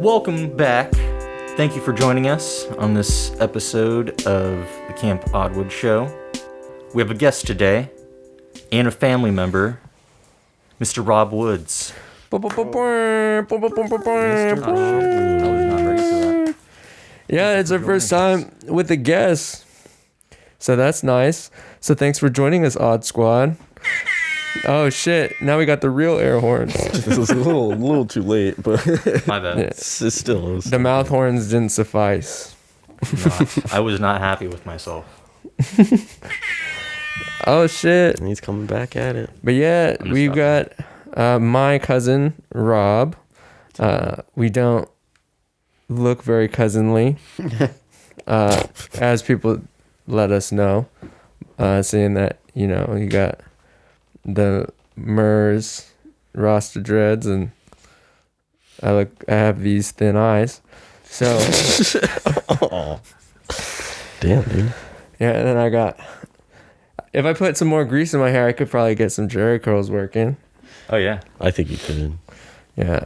Welcome back. Thank you for joining us on this episode of the Camp Oddwood Show. We have a guest today and a family member, Mr. Rob Woods. Yeah, it's our first time with a guest, so that's nice. So thanks for joining us, Odd Squad. Oh shit! Now we got the real air horns. This is a little too late, but My bad. it's still The mouth horns didn't suffice. No, I was not happy with myself. Oh shit! And he's coming back at it. But yeah, I'm we've got just my cousin Rob. We don't look very cousinly, as people let us know, saying that you got the Murs Rasta dreads and I have these thin eyes. So Oh, damn, dude. yeah, and then if I put some more grease in my hair, I could probably get some jerry curls working. Oh, yeah. I think you could. Yeah,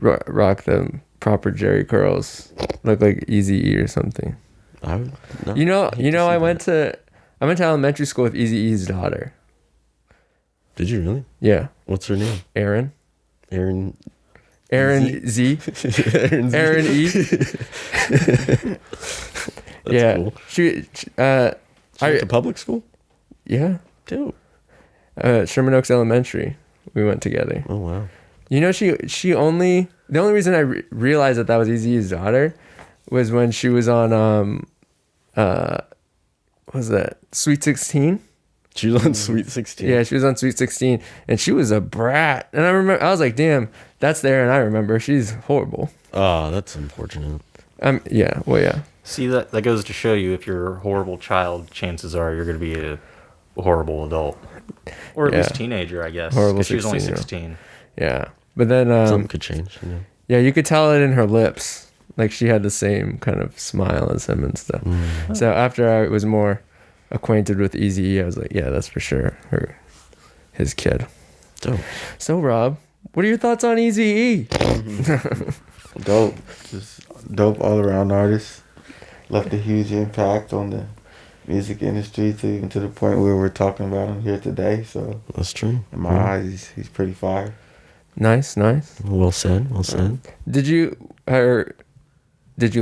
rock them proper jerry curls, look like Eazy-E or something. I would. No, I went to elementary school with Eazy-E's daughter. Did you really? Yeah, What's her name? Aaron Aaron Z. Aaron Z. Aaron E. That's Yeah, cool. she She went to public school? yeah, Dude. Sherman Oaks Elementary. We went together. Oh, wow. The only reason I realized that was Eazy-E's daughter was when she was on what was that, Sweet 16? She was on Sweet 16. Yeah, she was on Sweet 16, and she was a brat. And I was like, damn, that's there, and I remember she's horrible. Oh, that's unfortunate. Yeah, well, yeah. See, that goes to show you if you're a horrible child, chances are you're going to be a horrible adult. Or at Yeah. least teenager, I guess. Horrible 'cause she was only 16-year-old. 16. Yeah. But then, Something could change. You know? yeah, you could tell it in her lips. Like, she had the same kind of smile as him and stuff. So after I was more acquainted with Eazy-E, I was like, yeah, that's for sure his kid. Dope. So, Rob, what are your thoughts on Eazy-E? Dope. Just dope all around artist. Left a huge impact on the music industry even to the point where we're talking about him here today. So That's true. in my eyes, he's pretty fire. Nice. Well said. Well said. Did you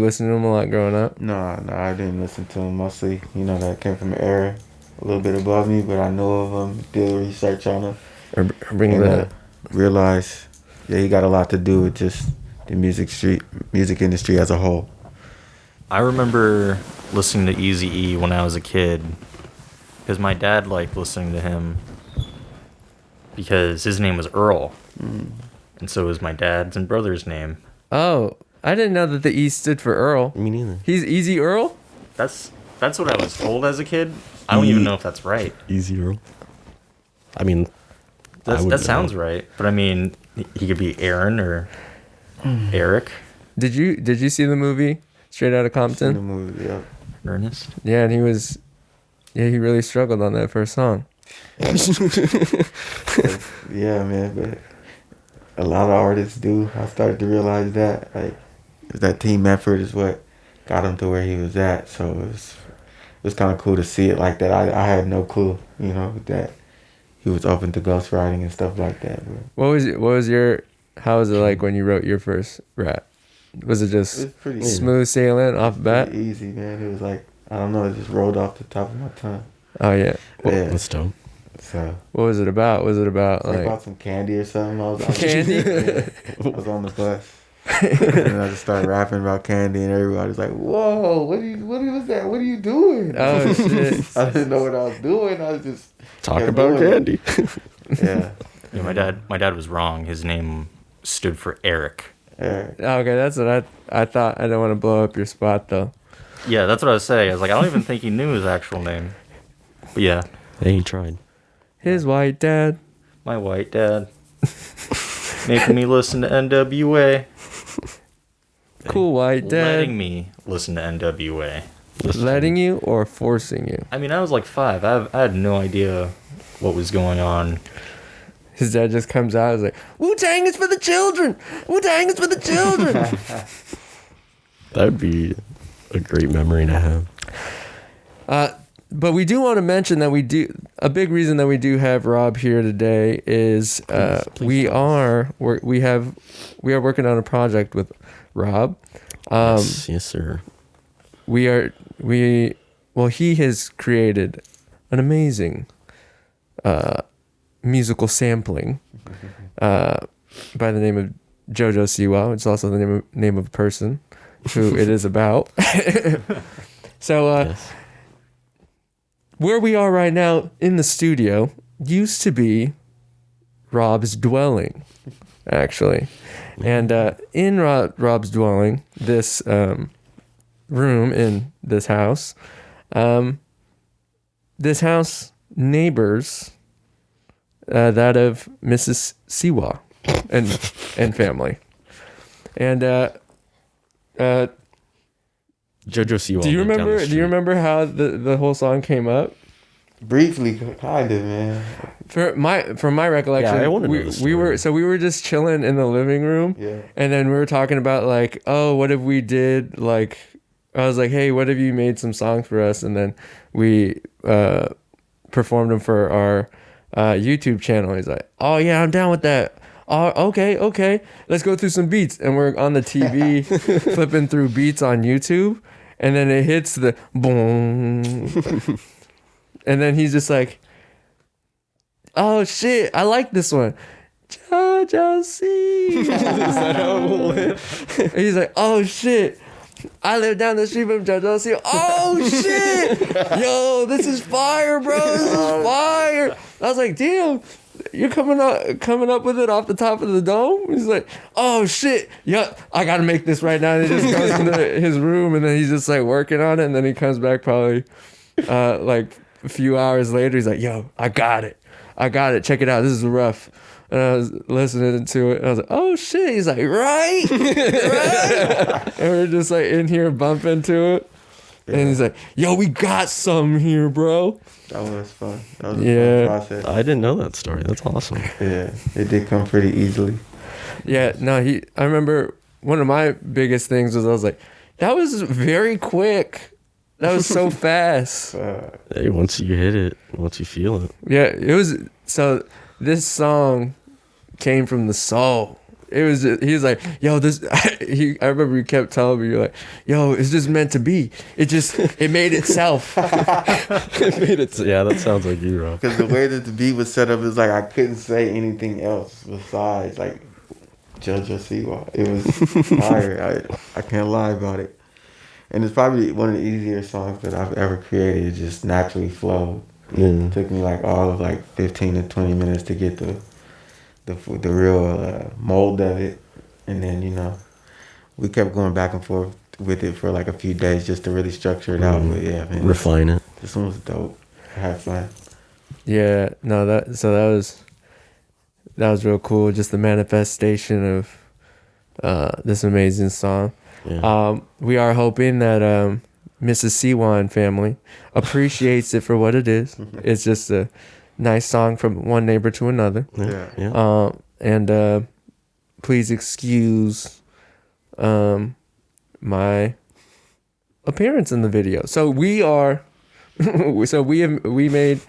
listen to him a lot growing up? No, I didn't listen to him mostly. That came from an era a little bit above me, but I know of him, did research on him, Or bringing and that? realized, he got a lot to do with just the music industry as a whole. I remember listening to Eazy-E when I was a kid because my dad liked listening to him because his name was Earl. And so was my dad's and brother's name. Oh, I didn't know that the E stood for Earl. Me neither. He's Easy Earl? That's what I was told as a kid. I don't even know if that's right. Easy Earl. I mean, That sounds right. But I mean, he could be Aaron or Eric. Did you see the movie Straight Outta In the Compton? movie, yeah. Ernest. Yeah, and he really struggled on that first song. Yeah, man, but a lot of artists do. I started to realize that, that team effort is what got him to where he was at. So it was kind of cool to see it like that. I had no clue, that he was open to ghostwriting and stuff like that. But How was it like when you wrote your first rap? Was it just it was pretty smooth sailing off the bat? pretty easy, man. It was like, I don't know, it just rolled off the top of my tongue. Oh yeah. Yeah. That's dope. So What was it about? Was it about I like bought some candy or something. I was Candy? Yeah, I was on the bus. And I just started rapping about candy, and everybody was like, "Whoa, what was that? What are you doing?" Oh shit. I didn't know what I was doing. I was just Talk kept about doing candy. Yeah. Yeah, my dad was wrong. His name stood for Eric. Yeah. Okay, that's what I thought. I didn't want to blow up your spot though. Yeah, that's what I was saying. I was like, I don't even think he knew his actual name. But yeah, Hey, he tried. His white dad. my white dad making me listen to NWA. Cool white dad. Letting me listen to NWA. Letting you or forcing you? I mean, I was like 5. I had no idea what was going on his dad just comes out and is like, Wu-Tang is for the children. Wu-Tang is for the children. That would be a great memory to have. But we do want to mention that a big reason that we do have Rob here today is Please we are working on a project with Rob. Yes, sir. He has created an amazing musical sampling by the name of Jojo Siwa. It's also the name of a person who it is about. So Yes. where we are right now in the studio used to be Rob's dwelling, actually. And in Rob's dwelling, this room in this house neighbors that of Mrs. Siwa and family. And Jojo Siwa. do you lived down the remember? Do street. you remember how the whole song came up? Briefly, kind of, man. From my recollection, Yeah, I wanna know the we were story. just chilling in the living room, Yeah. and then we were talking about like, oh, what if we did like, I was like, hey, what if you made some songs for us, and then we performed them for our YouTube channel. He's like, oh yeah, I'm down with that. Oh, okay, let's go through some beats, and we're on the TV flipping through beats on YouTube, and then it hits the boom. And then he's just like, oh shit, I like this one. Jojo Siwa. He's like, oh shit, I live down the street from Jojo Siwa. Oh shit, yo, this is fire, bro. This is fire. I was like, damn, you're coming up with it off the top of the dome. He's like, oh shit, yep, I gotta make this right now. And he just goes into his room, and then he's just like working on it, and then he comes back probably like a few hours later. He's like, yo, I got it, check it out, this is rough. And I was listening to it, and I was like, oh shit. He's like, right. And we're just like in here bumping to it. Yeah. And he's like, yo, we got some here, bro. That was fun. That was a Yeah. fun process. I didn't know that story. That's awesome. Yeah, it did come pretty easily. Yeah, no, I remember one of my biggest things was I was like, that was very quick. That was so fast. Hey, once you hit it, once you feel it. Yeah, it was. So this song came from the soul. It was. He was like, "Yo, this." I remember you kept telling me, "You're like, yo, it's just meant to be. It made itself." It made it. Yeah, that sounds like you, Rob. Because the way that the beat was set up is like I couldn't say anything else besides like Jojo Siwa. It was fire. I can't lie about it. And it's probably one of the easier songs that I've ever created. It just naturally flowed. Yeah. It took me like all of like 15 to 20 minutes to get the real mold of it. And then, you know, we kept going back and forth with it for like a few days just to really structure it out. But yeah, man. Refine it. This one was dope. I had fun. Yeah, no, that was real cool. Just the manifestation of this amazing song. Yeah. We are hoping that Mrs. Siwan family appreciates it for what it is. It's just a nice song from one neighbor to another. Yeah. Yeah. Yeah. And please excuse my appearance in the video. So we are, we made,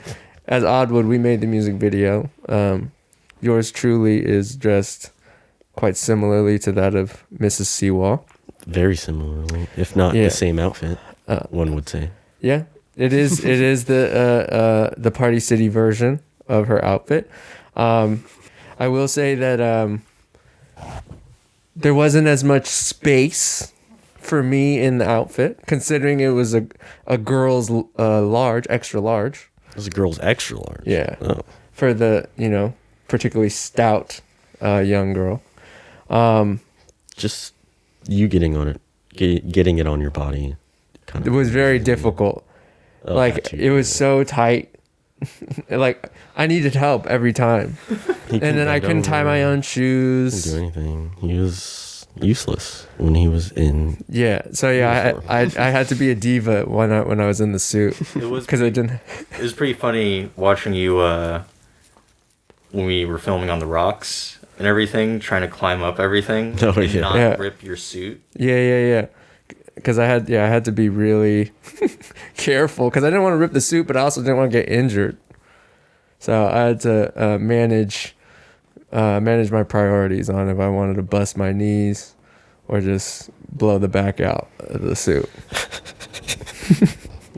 as Oddwood, we made the music video. Yours truly is dressed quite similarly to that of Mrs. Siwa. Very similarly, if not Yeah. the same outfit, one would say. Yeah, it is. It is the Party City version of her outfit. I will say that there wasn't as much space for me in the outfit, considering it was a girl's large, extra large. It was a girl's extra large. Yeah, Oh. for the particularly stout young girl. Just you getting on it, getting it on your body. Kind It was very difficult. Oh, Like got you. it was so tight. Like I needed help every time. He And then I couldn't tie my own Couldn't shoes. do anything. He was useless when he was in. Yeah, so yeah, I had to be a diva when I was in the suit It was because I didn't. It was pretty funny watching you when we were filming on the rocks and everything, trying to climb up everything Oh, and yeah. not Yeah. rip your suit. Yeah. Because I had to be really careful because I didn't want to rip the suit, but I also didn't want to get injured. So I had to manage my priorities on if I wanted to bust my knees or just blow the back out of the suit.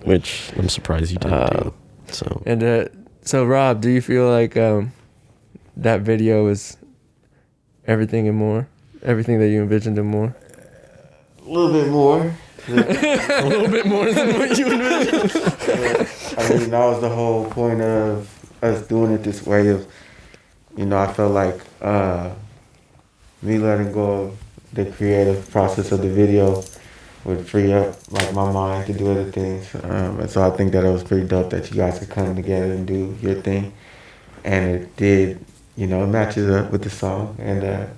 Which I'm surprised you didn't do. So And so, Rob, do you feel like that video was everything and more? Everything that you envisioned and more? A little bit more. A little bit more than what you envisioned. I mean, that was the whole point of us doing it this way. Of, I felt like me letting go of the creative process of the video would free up like my mind to do other things. And so I think that it was pretty dope that you guys could come together and do your thing. And it did, it matches up with the song. And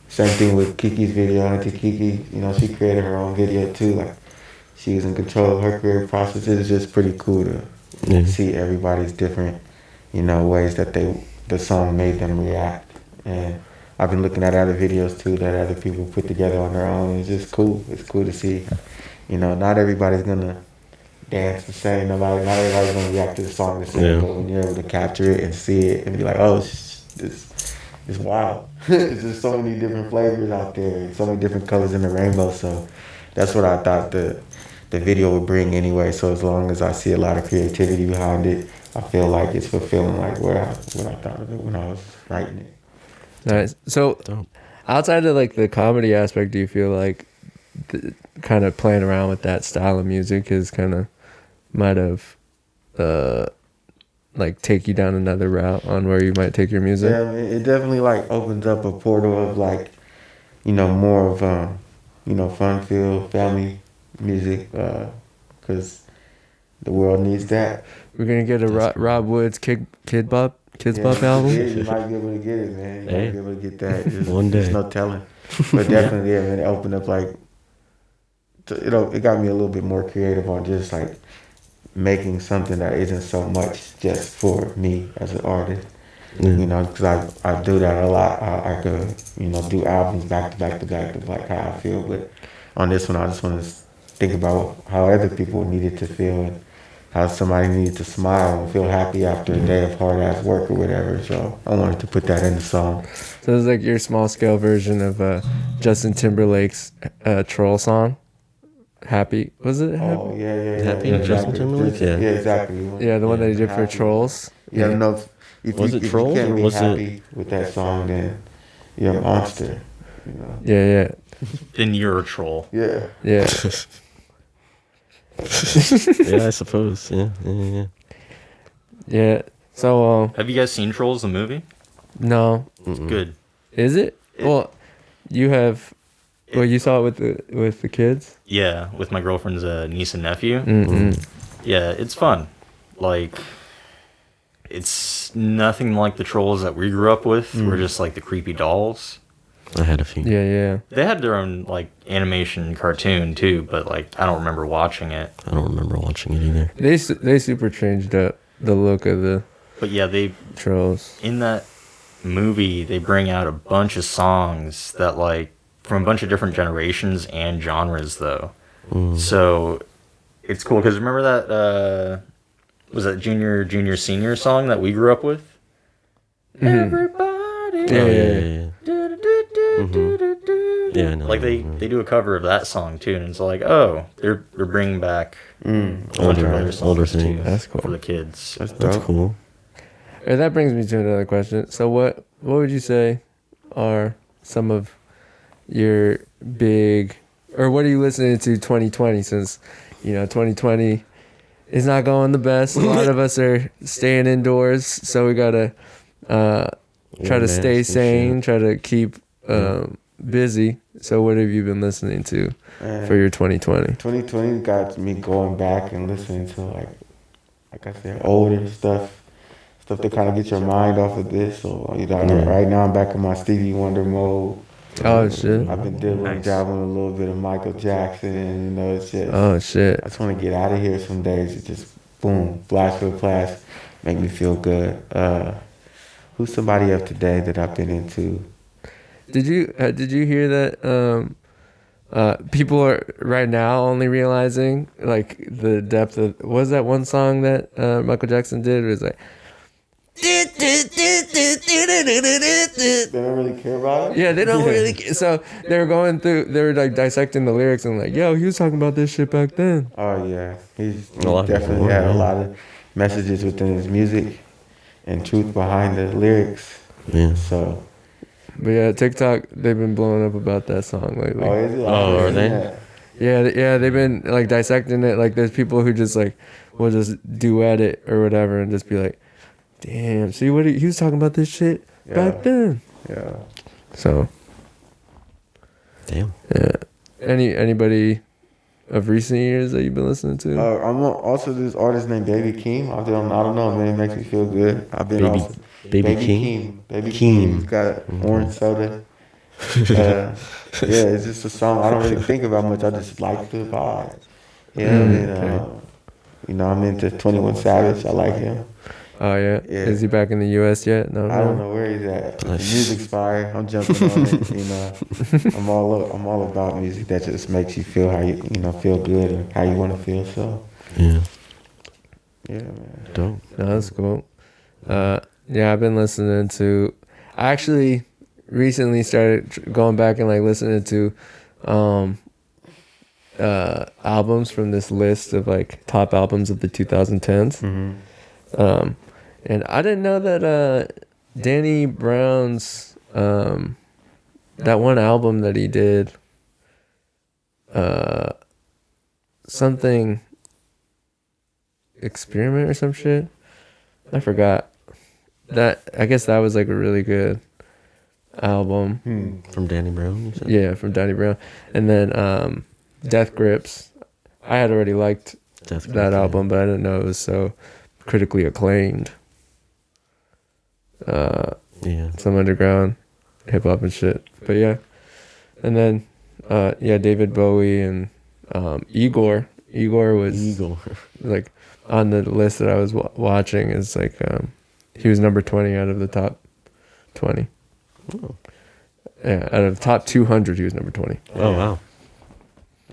same thing with Kiki's video. Auntie Kiki, she created her own video too. Like, she was in control of her creative process. It's just pretty cool to see everybody's different, ways that the song made them react. And I've been looking at other videos too that other people put together on their own. It's just cool. It's cool to see. Not everybody's gonna dance the same. Not everybody's gonna react to the song the same. Yeah. But when you're able to capture it and see it and be like, oh, it's wild. There's just so many different flavors out there, so many different colors in the rainbow. So that's what I thought the video would bring anyway. So as long as I see a lot of creativity behind it, I feel like it's fulfilling like what I thought of it when I was writing it. Nice. So, dope. outside of like the comedy aspect, do you feel like kind of playing around with that style of music is kind of might have like take you down another route on where you might take your music? Yeah, I mean, it definitely like opens up a portal of like, more of fun-filled family music, because the world needs that. We're gonna get a Rob Woods Kids Bop album. Yeah, you might be able to get it, man. You might be able to get that. One day. There's no telling. But definitely, yeah, man, it opened up like, it got me a little bit more creative on just like making something that isn't so much just for me as an artist. Because I do that a lot. I could, do albums back to back to back to like how I feel. But on this one, I just want to think about how other people needed to feel and how somebody needed to smile and feel happy after a day of hard ass work or whatever. So I wanted to put that in the song. So it's like your small scale version of Justin Timberlake's troll song. Happy, was it Happy? Oh yeah. Happy yeah, Justin Timberlake? Yeah. Yeah, exactly. Yeah, the one that he did for Happy. Trolls. Yeah, no. Was it if Trolls you can't or be was it- happy with that song, then you're a monster. Yeah. Then you're a troll. Yeah. Yeah. Yeah, I suppose. Yeah. Yeah. So Have you guys seen Trolls, the movie? no. It's good. Is it? Well, you have. Well, you saw it with the kids. Yeah, with my girlfriend's niece and nephew. Mm-mm. Yeah, it's fun. Like, it's nothing like the Trolls that we grew up with. We're just like the creepy dolls. I had a few. Yeah. They had their own like animation cartoon too, but like I don't remember watching it. I don't remember watching it either. They super changed up the look of the But yeah, they Trolls. in that movie they bring out a bunch of songs that like from a bunch of different generations and genres though. So it's cool because remember that was that junior senior song that we grew up with? Everybody. Yeah. Yeah, I know. Like they do a cover of that song too, and it's like, oh, they're bringing back a bunch of other songs older too things. That's cool. for the kids. That's That's dope. cool. And that brings me to another question. So what would you say are some of your big, or what are you listening to 2020 since 2020 is not going the best. A lot of us are staying indoors, so we gotta try to stay sane, try to keep busy. So what have you been listening to for your 2020? 2020 got me going back and listening to like I said, older stuff that kind of get your mind off of this. So right now I'm back in my Stevie Wonder mode. Oh shit! I've been dabbling a little bit of Michael Jackson, and it's just. Oh shit! I just want to get out of here some days. It just boom, blast for the blast, make me feel good. who's somebody of today that I've been into? Did you hear that? People are right now only realizing like the depth of. What was that one song that Michael Jackson did? It was like. They don't really care about it. Yeah, they don't really. So they were like dissecting the lyrics and like, yo, he was talking about this shit back then. Oh yeah, he's A lot of definitely people, had a yeah. lot of messages within his music and truth behind the lyrics. Yeah. So. But yeah, TikTok, they've been blowing up about that song lately. Oh, is it? Oh, are they? Yeah, they've been like dissecting it. Like there's people who just like will just duet it or whatever and just be like, damn, see what he was talking about this shit back then. Yeah. So Damn. yeah, anybody of recent years that you've been listening to? I'm also this artist named Baby Keem. I don't know, man. It makes me feel good. I've been Baby- also, Baby Keem? Baby Keem. Keem. He's got orange soda. Yeah, it's just a song I don't really think about much. I just like the vibe. Yeah, and I'm into 21 Savage. I like him. Oh yeah. Yeah. Is he back in the U.S. yet? No. I don't know where he's at. The music's fire. I'm jumping on it. I'm all about music that just makes you feel how you feel good and how you want to feel. So Yeah. yeah, man. Dope. No, that's cool. Yeah, I've been listening to. I actually recently started going back and like listening to albums from this list of like top albums of the 2010s. Mm-hmm. And I didn't know that Danny Brown's that one album that he did, something experiment or some shit. I forgot. That I guess that was like a really good album. From Danny Brown, you said? Yeah, from Danny Brown. And then Death Grips. I had already liked Death Grips, that yeah. album, but I didn't know it was so critically acclaimed. Yeah. Some underground hip hop and shit. But yeah. And then David Bowie and Igor. Igor was Eagle. like on the list that I was watching is like he was number 20 out of the top 20. Oh. Yeah, out of the top 200 he was number 20. Oh, wow.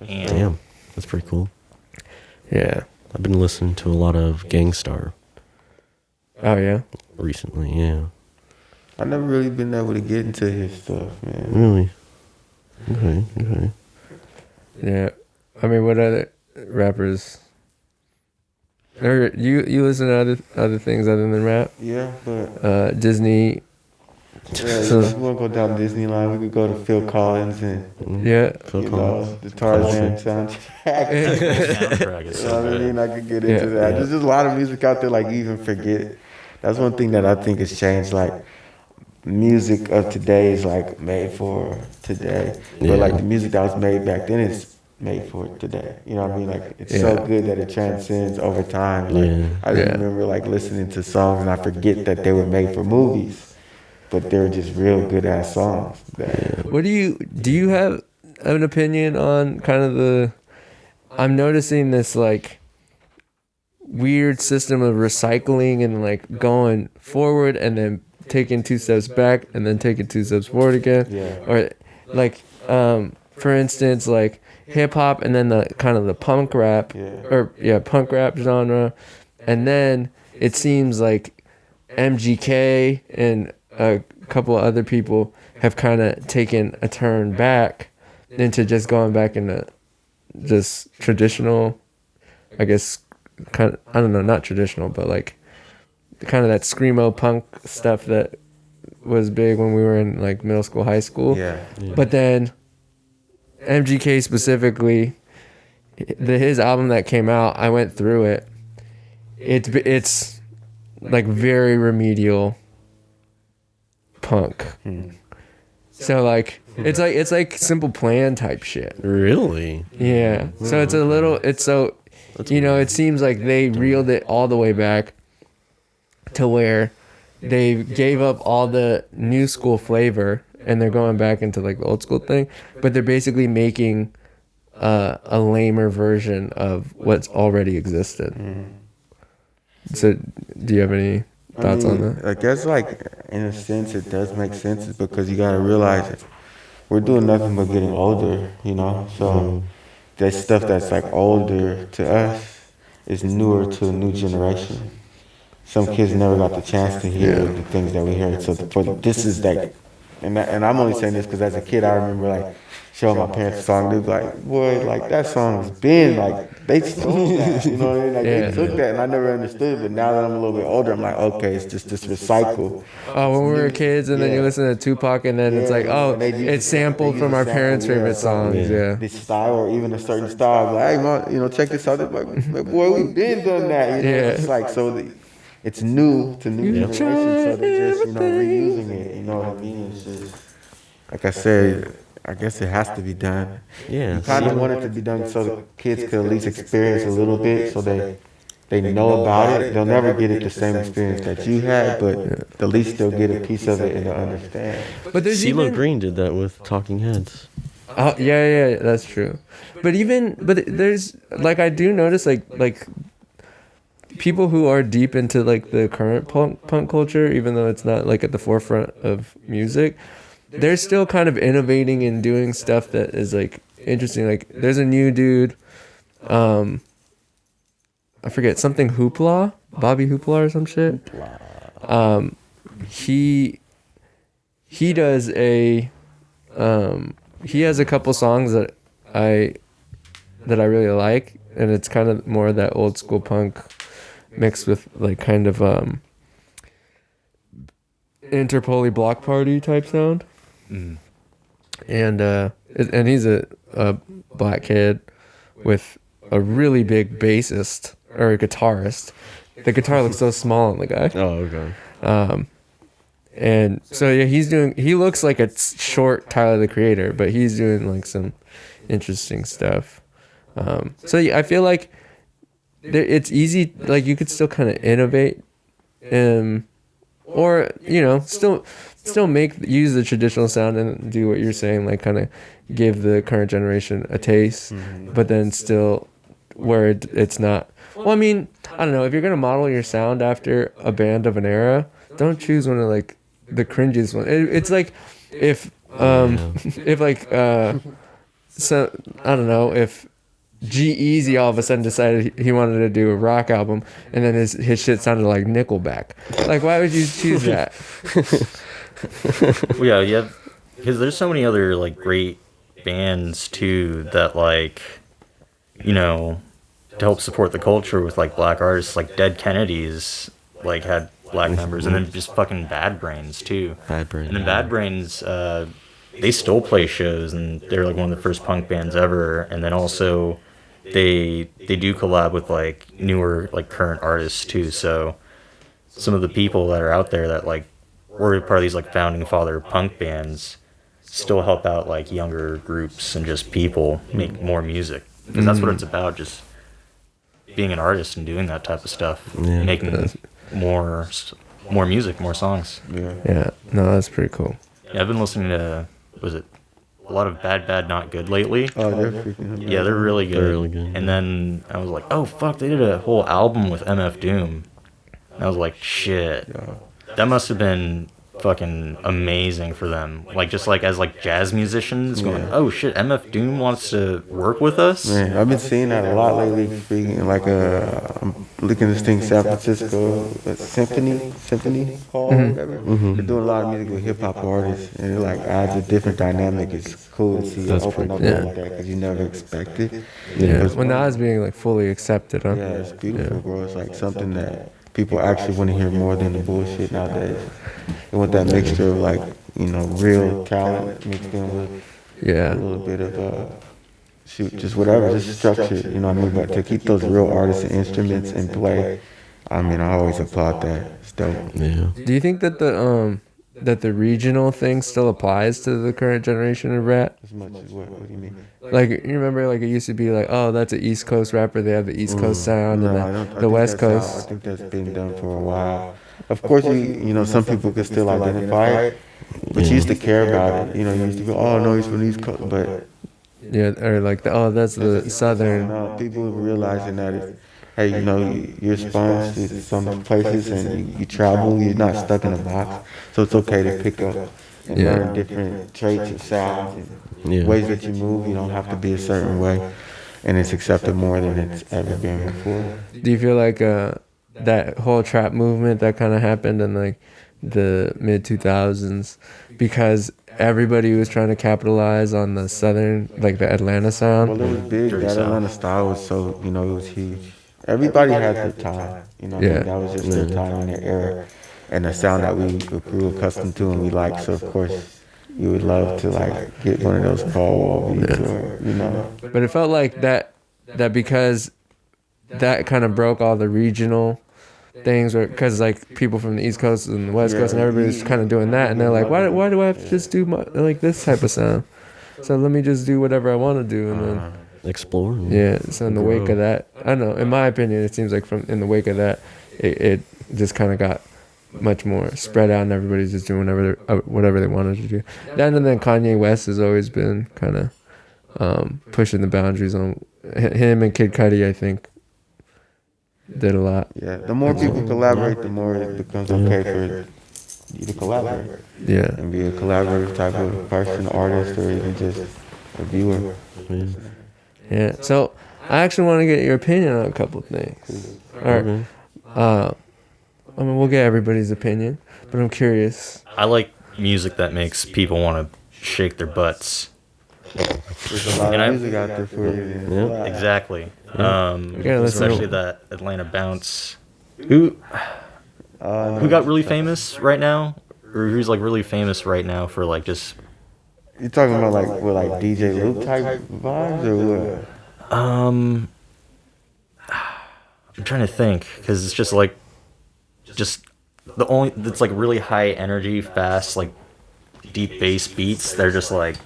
And Damn. That's pretty cool. Yeah. I've been listening to a lot of Gangstar Oh yeah. recently, yeah. I've never really been able to get into his stuff, man. Really? Okay. Yeah. I mean, what other rappers? Or you listen to other things other than rap? Yeah, but Disney. so if we want to go down Disney line, we could go to Phil Collins and Yeah. Phil Collins. the Tarzan soundtrack. soundtrack is You know so what I good. mean? I could get into that. Yeah. There's just a lot of music out there, like you even forget. That's one thing that I think has changed. Like music of today is like made for today, Yeah. but like the music that was made back then is made for today. You know what I mean? Like it's so good that it transcends over time. Like Yeah. I just remember like listening to songs and I forget that they were made for movies, but they were just real good ass songs. What do you have an opinion on kind of I'm noticing this like weird system of recycling and like going forward and then taking 2 steps back and then taking 2 steps forward again. Yeah. Or like for instance like hip hop and then the kind of the punk rap punk rap genre, and then it seems like MGK and a couple of other people have kind of taken a turn back into just going back into just traditional, I guess, kind of, I don't know, not traditional, but like kind of that screamo punk stuff that was big when we were in like middle school, high school. Yeah. But then MGK specifically, his album that came out, I went through it. It's like very remedial punk. So like it's like Simple Plan type shit. Really? Yeah. So it's a little it seems like they reeled it all the way back to where they gave up all the new school flavor and they're going back into like the old school thing, but they're basically making a lamer version of what's already existed. So do you have any thoughts on that? I guess like in a sense it does make sense because you gotta realize that we're doing nothing but getting older, you know. So that stuff that's like older to us is newer to the new generation. Some kids never got the chance to hear the things that we heard. So this is like, and I'm only saying this because as a kid I remember like showing my parents a song. They'd be like, "Boy, like that song's been like they stole that, you know what I mean? Like they took that," and I never understood. But now that I'm a little bit older, I'm like, okay, it's just this recycle. Oh, when we were kids, and then you listen to Tupac, and then it's like, oh, it's sampled from our parents' favorite songs. Yeah. This style or even a certain style. I'm like, hey, mom, you know, check this out. They're like, boy, we've been done that. You know? It's like it's new to new generation, so they're just reusing it. You know what I mean? It's just like I said. I guess it has to be done. Yeah. You kind of want it to be done so the kids could at least experience a little bit, so they know about it. They'll never get it the same experience that you had, but at least they'll get a piece of it and they'll understand. But there's CeeLo Green did that with Talking Heads. Oh yeah, that's true. But there's like I do notice like people who are deep into like the current punk culture, even though it's not like at the forefront of music, they're still kind of innovating and doing stuff that is like interesting. Like there's a new dude, I forget, something Hoopla, Bobby Hoopla or some shit. He does he has a couple songs that I really like, and it's kind of more of that old school punk mixed with like kind of Interpol Block Party type sound. And he's a black kid with a really big bassist or a guitarist. The guitar looks so small on the guy. Oh, okay. And so yeah, he looks like a short Tyler the Creator, but he's doing like some interesting stuff. So yeah, I feel like it's easy, like you could still kind of innovate, or still use the traditional sound and do what you're saying, like kind of give the current generation a taste, but then still where it's not. Well, I mean, I don't know, if you're gonna model your sound after a band of an era, don't choose one of like the cringiest one. It's like if so I don't know, if G-Eazy all of a sudden decided he wanted to do a rock album, and then his shit sounded like Nickelback. Like, why would you choose that? Well, yeah, because there's so many other like great bands too that like, to help support the culture with like black artists, like Dead Kennedys like had black members, and then just fucking Bad Brains too. Bad Brains. And then Bad Brains, they still play shows, and they're like one of the first punk bands ever. And then also they do collab with like newer like current artists too. So some of the people that are out there that like were part of these like founding father punk bands still help out like younger groups and just people make more music, because that's what it's about, just being an artist and doing that type of stuff, making more music, more songs. Yeah, no, that's pretty cool. Yeah, I've been listening to a lot of Bad Not Good lately. Oh, they're freaking good. Yeah, they're really good. They're really good. And then I was like, oh fuck, they did a whole album with MF Doom. And I was like, shit, that must have been fucking amazing for them. Like, just like as like jazz musicians going, oh shit, MF Doom wants to work with us. Man, I've been seeing that a lot lately. Freaking like I'm looking at this thing, San Francisco Symphony Hall, whatever. They're doing a lot of music with hip hop artists, and it like adds a different dynamic. It's cool to see it open up like that because you never expect it. Yeah, well, now it's being like fully accepted, huh? Yeah, it's beautiful, bro. It's like something that people actually want to hear more than the bullshit nowadays. They want that mixture of like, real talent mixed in with a little bit of just whatever, just structure, you know what I mean? But to keep those real artists and instruments in play, I mean, I always applaud that. It's dope. Yeah. Do you think that the regional thing still applies to the current generation of rap? As much as what do you mean? Like, you remember, like, it used to be like, oh, that's an East Coast rapper, they have the East Coast sound, and the West Coast. I think that's been done for a while. Of course, some people can still identify it, but you used to care about it. You used to go, oh, no, he's from the East Coast, but... Yeah, or like, that's the Southern... No, people realizing that hey, you know, you're sponsored to some places and you travel, you're not stuck in a box. So it's okay to pick up and learn different traits and sounds and ways that you move. You don't have to be a certain way. And it's accepted more than it's ever been before. Do you feel like that whole trap movement that kind of happened in like the mid 2000s because everybody was trying to capitalize on the southern, like the Atlanta sound? Well, it was big. That Atlanta style was so, you know, it was huge. Everybody had their time. You know, that was just their time and their era. And the sound that we grew accustomed to and we liked. So, of course, you would love to, like, get one of those call beats or, you know. But it felt like that because that kind of broke all the regional things, or because like people from the East Coast and the West Coast and everybody's kind of doing that, and they're like, why do I have to just do like this type of sound? So let me just do whatever I want to do, and then explore. Yeah. So in the wake of that, I don't know. In my opinion, it seems like in the wake of that, it just kind of got much more spread out, and everybody's just doing whatever they wanted to do. That, and then Kanye West has always been kind of pushing the boundaries on him, and Kid Cudi, I think, did a lot. Yeah, the more people collaborate, the more it becomes okay for you to collaborate. Yeah. And be a collaborative type of person, artist, or even just a viewer. Yeah. So I actually want to get your opinion on a couple of things. All right. I mean, we'll get everybody's opinion, but I'm curious. I like music that makes people want to shake their butts. There's a lot of music out there for you. Yeah. Exactly. Yeah, Especially that Atlanta bounce. Who got really famous right now? Or who's like really famous right now for like just... You talking about like what, like DJ Luke type vibes or what? I'm trying to think, because it's just like it's like really high energy, fast, like deep bass beats. They're just like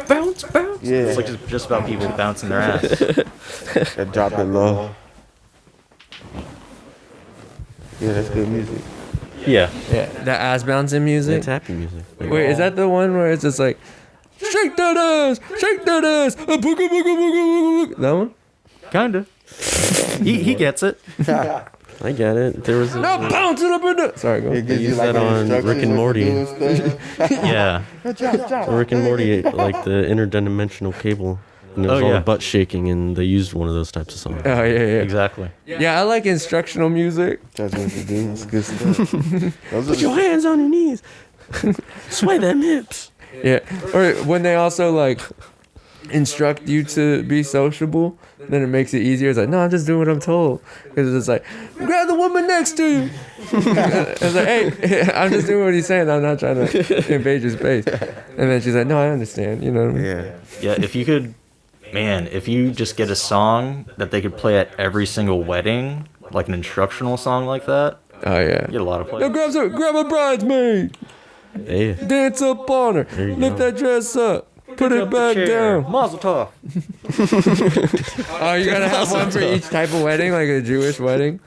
bounce. Yeah. It's like just about people bouncing their ass. That drop it low. Yeah, that's good music. Yeah. That ass bouncing music. It's happy music. Wait, is that the one where it's just like shake that ass, a booga booga booga booga? That one? Kinda. He gets it. I get it. There was Now bounce it up in the... Sorry, go. It gives you use like that on Rick and Morty. Yeah. Rick and Morty, like the interdimensional cable. And there was all the butt shaking, and they used one of those types of songs. Oh, yeah. Exactly. Yeah, I like instructional music. That's what you do. It's good stuff. Put your hands on your knees. Sway them hips. Yeah. Or when they also like instruct you to be sociable, then it makes it easier. It's like, no, I'm just doing what I'm told. Because it's like, grab the woman next to you. It's like, hey, I'm just doing what he's saying. I'm not trying to invade your space. And then she's like, no, I understand. You know what I mean? Yeah. Yeah, if you just get a song that they could play at every single wedding, like an instructional song like that, Oh, yeah. you get a lot of play. Now grab a bridesmaid. Hey. Dance up on her. There you Lift go. that dress up. Put it back down. Mazel tov. Oh, you gotta have one for each type of wedding, like a Jewish wedding.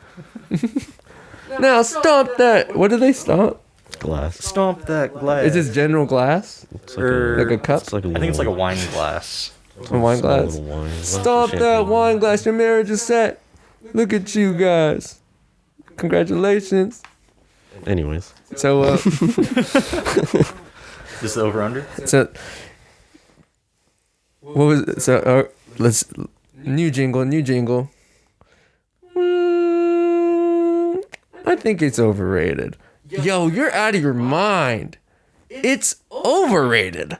Now stomp that. What do they stomp? Glass. Stomp that glass. Is this general glass? It's Like a cup? It's like I think it's like a wine glass. A wine glass? little wine. Stomp that wine glass. Your marriage is set. Look at you guys. Congratulations. Anyways. So, This over under? what was it? So, let's, new jingle. I think it's overrated. Yo, you're out of your mind. It's overrated.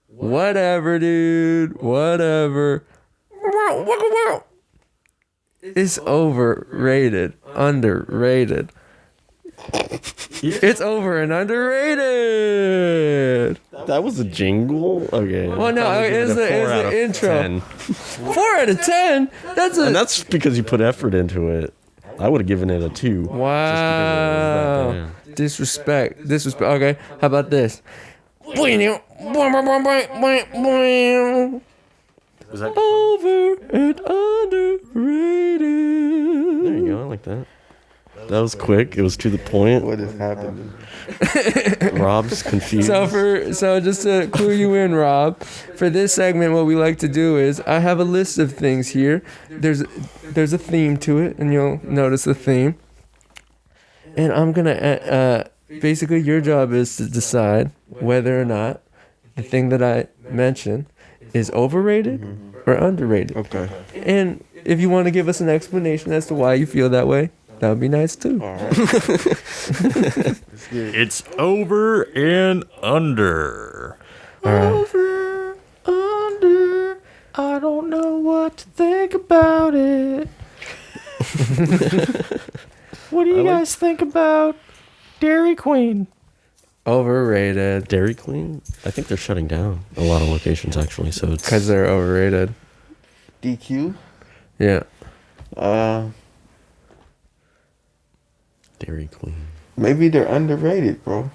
Whatever, dude. Whatever. It's overrated. Underrated. It's over and underrated. That was a jingle? Okay. Well, no, it's the intro. 10. 4 out of 10? And that's because you put effort into it. I would have given it a 2. Wow. Disrespect. Okay, how about this? Was that Over and underrated. There you go. I like that. That was quick. It was to the point. What is happening? Rob's confused. So just to clue you in, Rob, for this segment, what we like to do is I have a list of things here. There's a theme to it, and you'll notice the theme. And I'm gonna basically your job is to decide whether or not the thing that I mentioned is overrated or underrated. Okay. And if you want to give us an explanation as to why you feel that way, that would be nice too. All right. It's over and under. All right. Over, under. I don't know what to think about it. What do you guys think about Dairy Queen? Overrated. Dairy Queen? I think they're shutting down a lot of locations actually. So it's Because they're overrated. DQ. Yeah. Dairy Queen. Maybe they're underrated, bro.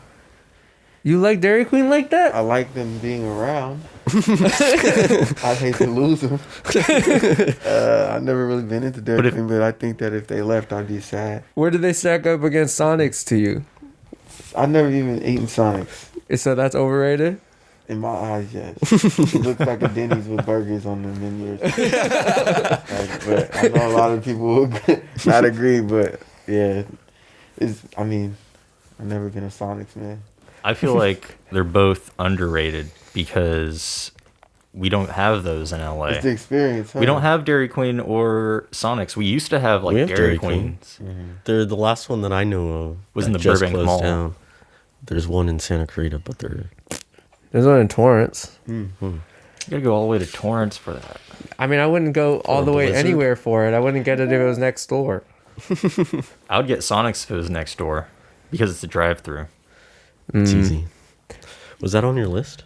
You like Dairy Queen like that? I like them being around. I hate to lose them. I've never really been into Dairy Queen, but I think that if they left, I'd be sad. Where do they stack up against Sonics to you? I've never even eaten Sonics. So that's overrated? In my eyes, yes. It looks like a Denny's with burgers on the menu. But I know a lot of people will not agree, but yeah. I've never been a Sonics, man. I feel like they're both underrated because we don't have those in LA. It's the experience, huh? We don't have Dairy Queen or Sonics. We used to have We have Dairy Dairy Queen. Queens. Mm-hmm. They're the last one that I know of. Was that in the just Burbank closed Mall. down. There's one in Santa Clarita, but they're There's one in Torrance. You gotta go all the way to Torrance for that. I mean, I wouldn't go all a the way Blizzard? anywhere for it. I wouldn't get it if it was next door. I would get Sonics if it was next door because it's a drive-through. it's Mm. easy. Was that on your list?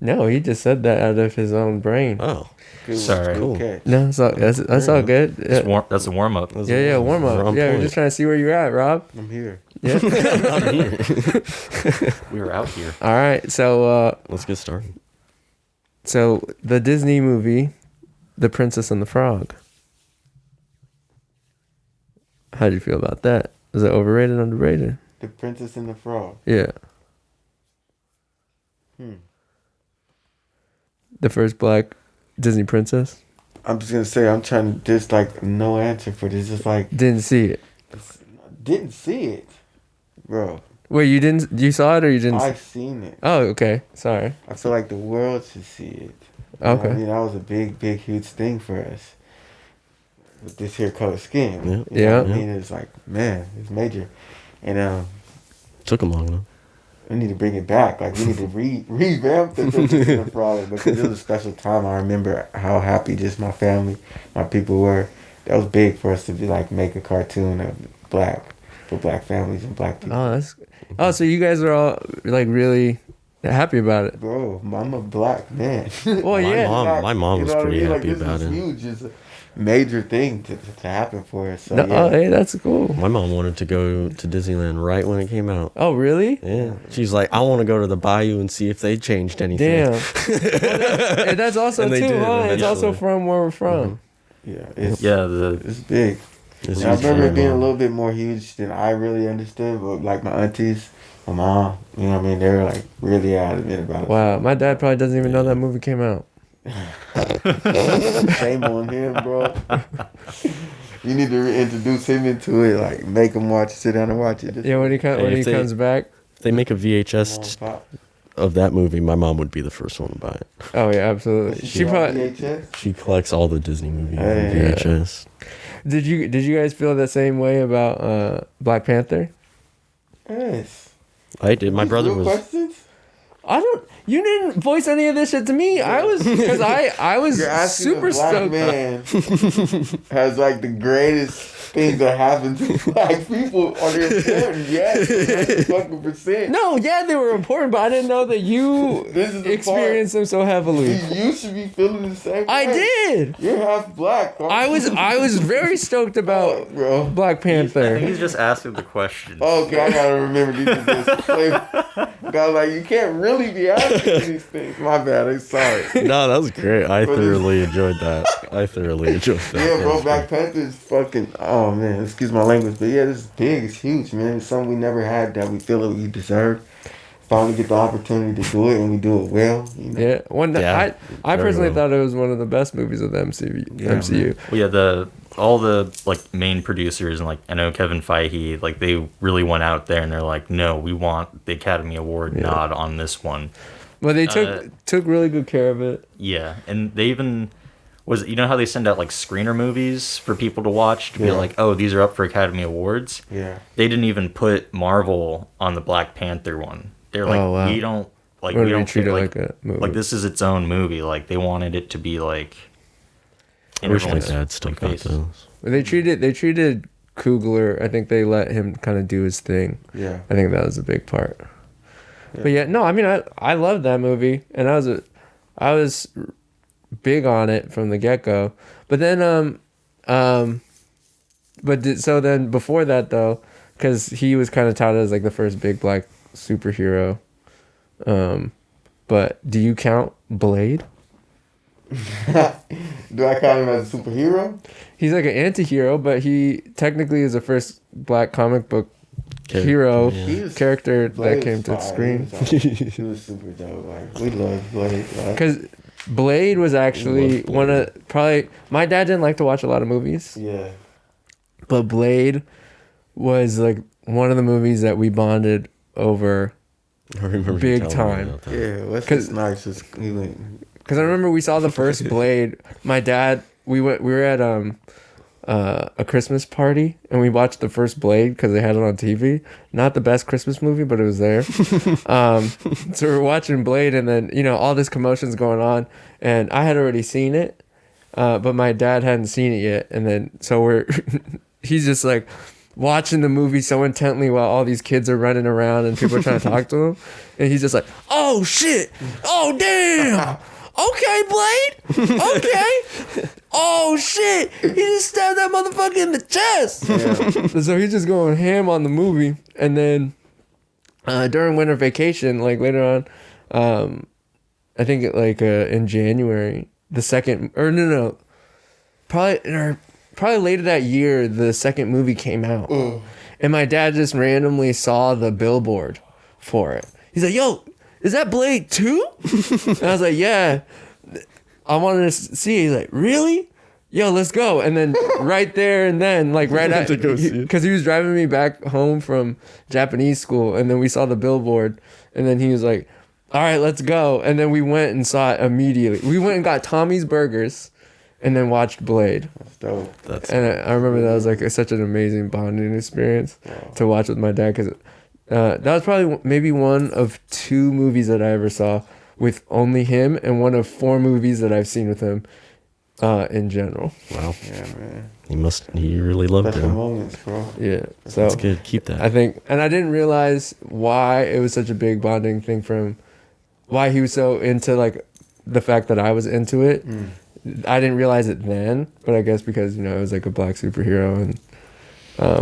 No, he just said that out of his own brain. Oh, Good, Sorry. good Cool. catch. No, that's all good. Yeah, That's a warm-up. yeah, warm up. On Yeah, we're point. just trying to see where you're at, Rob. I'm here. Yeah. I'm here. We were out here. All right, so Let's get started. so the Disney movie, The Princess and the Frog. How do you feel about that? Is it overrated, underrated? The Princess and the Frog. Yeah. The first black Disney princess. I'm just gonna say I'm trying to. There's like no answer for this. It's like Didn't see it. didn't see it, bro. Wait, you didn't? You saw it or you didn't? I've seen it. Oh, okay. Sorry. I feel like the world should see it. You know what Okay. I mean, that was a big, huge thing for us with this here color scheme. Yeah. You know Yeah. what I mean, it's like, man, it's major, and Took them long though. we need to bring it back. Like we need to revamp the Princess and the Frog because it was a special time. I remember how happy just my family, my people were. That was big for us to be like make a cartoon of black for black families and black people. So you guys are all like really happy about it. Bro, I'm a black man. Well, yeah. My mom was what I pretty mean? happy this about is it. Huge. It's a major thing to happen for us. So, No, yeah. oh, hey, that's cool. My mom wanted to go to Disneyland right when it came out. Oh, really? Yeah. She's like, I want to go to the Bayou and see if they changed anything. Damn. And that's also And they too, did, huh? It's also eventually. from where we're from. Yeah, it's big. It's And I huge remember for it being my a mom. little bit more huge than I really understood. But like my aunties, my mom, you know what I mean? They were like really adamant about it. Wow, my dad probably doesn't even know that movie came out. Shame on him, bro. You need to reintroduce him into it. Like make him sit down and watch it. Just Yeah, when he if they- comes back. If they make a come on, VHS pop. of that movie, my mom would be the first one to buy it. Oh yeah, absolutely. She on probably VHS? She collects all the Disney movies on Hey. VHS. did. You guys feel the same way about Black Panther? Yes. I did. My These brother real was. questions? I don't. You didn't voice any of this shit to me. I was because I was You're asking super a black stoked. man has like the greatest thing that happened to black people on their important. Yes, 100%. No, yeah, they were important, but I didn't know that you This is the experienced them so heavily. You should be feeling the same. I way. did. You're half black. Bro. I was very stoked about bro. Black I think Panther. he's just asking the question. Okay, I gotta remember these are just God, like you can't really be asking these things. My bad. I'm sorry. No, that was great. I But thoroughly enjoyed that. Yeah, bro. Black Panther is fucking. Oh man, excuse my language, but yeah, this is big. It's huge, man. It's something we never had that we feel that we deserve. Finally get the opportunity to do it, and we do it well. You know? Yeah, I personally thought it was one of the best movies of the MCU. Well, yeah, all the like main producers and like I know Kevin Feige, like they really went out there and they're like, no, we want the Academy Award nod on this one. Well, they took really good care of it. Yeah, and they even you know how they send out like screener movies for people to watch to be like, oh, these are up for Academy Awards. Yeah, they didn't even put Marvel on the Black Panther one. They're like, we don't like we don't treat it like a movie. Like this is its own movie. Like they wanted it to be like. I wish my dad still got those. They treated Coogler. I think they let him kind of do his thing. Yeah, I think that was a big part. Yeah. But yeah, no, I mean, I loved that movie, and I was big on it from the get go. But then so then before that though, because he was kind of touted as like the first big black superhero. But do you count Blade? Do I count him as a superhero? He's like an anti-hero, but he technically is the first black comic book hero character that came to the screen. He was super dope. Like we love Blade. Because Blade was actually one of probably my dad didn't like to watch a lot of movies. Yeah. But Blade was like one of the movies that we bonded over big time. Yeah, what's his nicest? Because I remember we saw the first Blade. My dad, we were at a Christmas party and we watched the first Blade because they had it on TV. Not the best Christmas movie, but it was there. So we're watching Blade, and then all this commotion's going on, and I had already seen it, but my dad hadn't seen it yet, and then so he's just like watching the movie so intently while all these kids are running around and people are trying to talk to him, and he's just like, "Oh shit! Oh damn! Okay, Blade. Okay. Oh shit! He just stabbed that motherfucker in the chest." Yeah. So he's just going ham on the movie, and then during winter vacation, like later on, I think in January, the second probably later that year, the second movie came out, and my dad just randomly saw the billboard for it. He's like, "Yo, is that Blade 2?" And I was like, "Yeah, I wanted to see it." He's like, "Really? Yo, let's go." And then right there and then, like right after, because he was driving me back home from Japanese school, and then we saw the billboard, and then he was like, "All right, let's go." And then we went and saw it immediately. We went and got Tommy's Burgers, and then watched Blade. That's dope. I remember that was like such an amazing bonding experience to watch with my dad, because that was probably maybe one of 2 movies that I ever saw with only him, and one of 4 movies that I've seen with him in general. Wow. Yeah, man. He really loved it. Special moments, bro. Yeah. So that's good. Keep that. I think, and I didn't realize why it was such a big bonding thing for him, why he was so into like the fact that I was into it. I didn't realize it then, but I guess because it was like a black superhero, and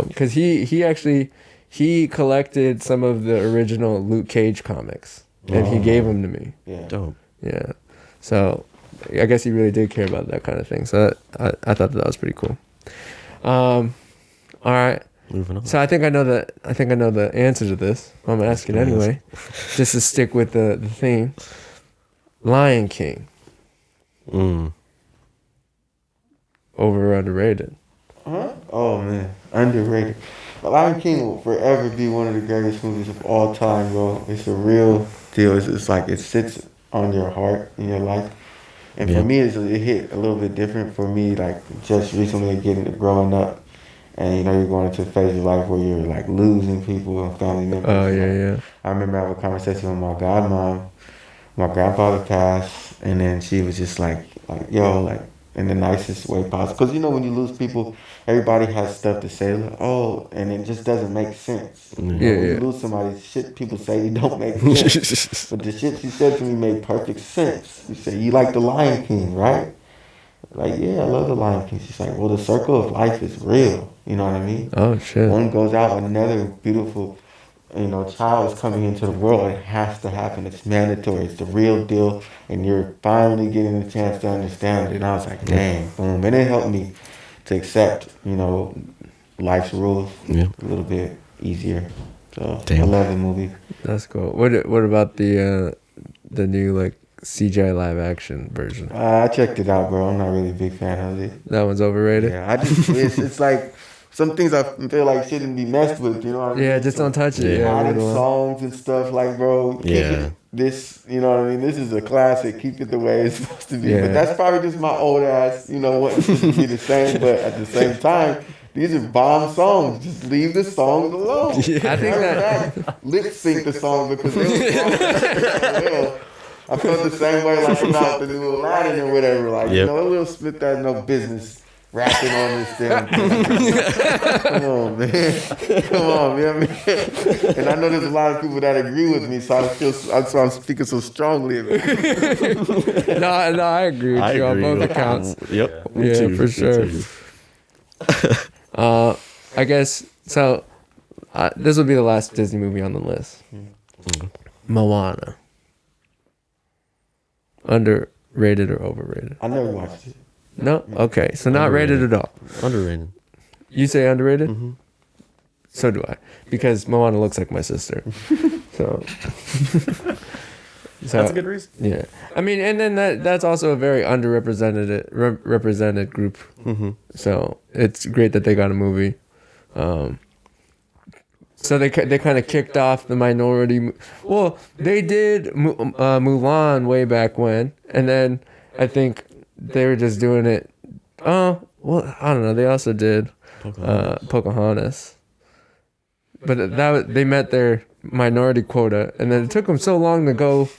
because he collected some of the original Luke Cage comics, and he gave them to me. Yeah. Dope. Yeah. So I guess he really did care about that kind of thing. So I thought that was pretty cool. All right. Moving on. So I think I know the answer to this. I'm gonna ask it anyway, just to stick with the theme. Lion King. Over or underrated? Huh? Oh man, underrated. Lion King will forever be one of the greatest movies of all time, bro. It's a real deal. It's like it sits on your heart in your life. And for me, it hit a little bit different. For me, like just recently growing up, and you're going into a phase of life where you're like losing people and family members. Oh yeah. I remember having a conversation with my godmom. My grandfather passed, and then she was just like yo, like in the nicest way possible. Because when you lose people, everybody has stuff to say. Like, oh, and it just doesn't make sense. When you lose somebody, shit people say it don't make sense. But the shit she said to me made perfect sense. She said, "You like the Lion King, right?" Like, yeah, I love the Lion King. She's like, "Well, the circle of life is real." You know what I mean? Oh shit. One goes out, another beautiful child is coming into the world. It has to happen. It's mandatory. It's the real deal. And you're finally getting a chance to understand it. And I was like, dang, boom. And it helped me to accept, life's rules Yeah. a little bit easier. So Damn. I love the movie. That's cool. What about the new like CGI live action version? I checked it out, bro. I'm not really a big fan of it. That one's overrated. Yeah, it's like some things I feel like shouldn't be messed with. You know what I mean? Yeah, just don't touch it. Yeah. Yeah, Adding little one. songs and stuff like, bro. Keep Yeah. it this, you know what I mean? This is a classic. Keep it the way it's supposed to be. Yeah. But that's probably just my old ass, you know, wanting it to be the same. But at the same time, these are bomb songs. Just leave the songs alone. I think that Lip sync the song because they was well. I felt the same way like about the new Aladdin or whatever. Like, you Yep. know, Will Smith has no business rapping on this damn thing. Come on, man. Come on, man. And I know there's a lot of people that agree with me, so that's why I'm speaking so strongly. no, I agree with you on both accounts. Yep. Me Yeah, too. for Me sure. too. I guess so. This will be the last Disney movie on the list. Moana. Underrated or overrated? I never watched it. No? Okay. So not rated at all. Underrated. You say underrated? Mm-hmm. So do I. Because Moana looks like my sister. So That's a good reason. Yeah. I mean, and then that's also a very underrepresented represented group. Mm-hmm. So it's great that they got a movie. So they kind of kicked off the minority. Well, they did Mulan way back when, and then I think they were just doing it. Oh, well, I don't know. They also did Pocahontas, but they met their minority quota, and then it took them so long to go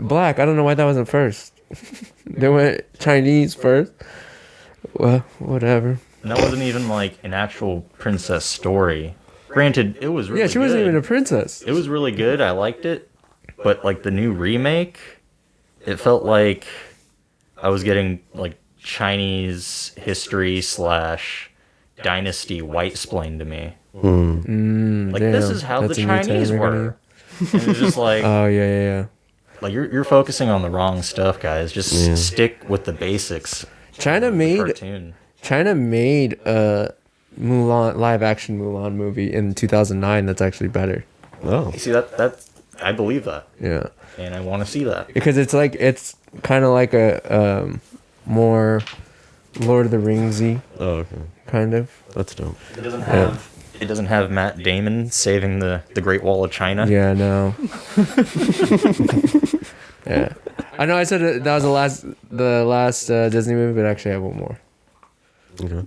black. I don't know why that wasn't first. They went Chinese first. Well, whatever. And that wasn't even like an actual princess story. Granted, it was really Yeah, she wasn't good. even a princess. It was really good. I liked it. But like the new remake, it felt like I was getting like Chinese history / dynasty white splained to me. Like Damn, this is how the that's a new Chinese term we're were. And it's just like Oh yeah. like you're focusing on the wrong stuff, guys. Just stick with the basics. China of the made cartoon. a Mulan live action Mulan movie in 2009 that's actually better. Oh. You see that's I believe that, Yeah, and I want to see that. because it's kind of like a more Lord of the Ringsy Oh, okay. kind of. That's dope. It doesn't have Matt Damon saving the Great Wall of China. Yeah, no. Yeah, I know. I said that was the last Disney movie, but actually I have one more. Okay.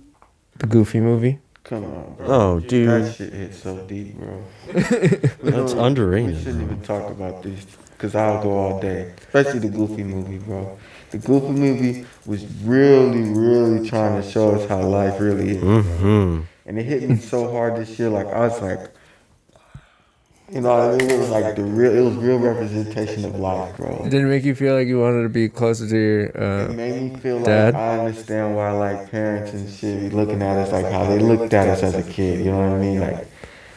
The Goofy movie. Come on, bro. Oh, dude. That shit hits so deep, bro. That's We underrated. shouldn't even talk about this because I'll go all day. Especially the Goofy movie, bro. The Goofy movie was really, really trying to show us how life really is. Mm-hmm. And it hit me so hard this year. Like, I was like, you know what I mean? It was like it was real representation of life, bro. It didn't make you feel like you wanted to be closer to your It made me feel like Dad? I understand why like parents and shit be looking at us like how they looked at us as a kid. You know what I mean? Like,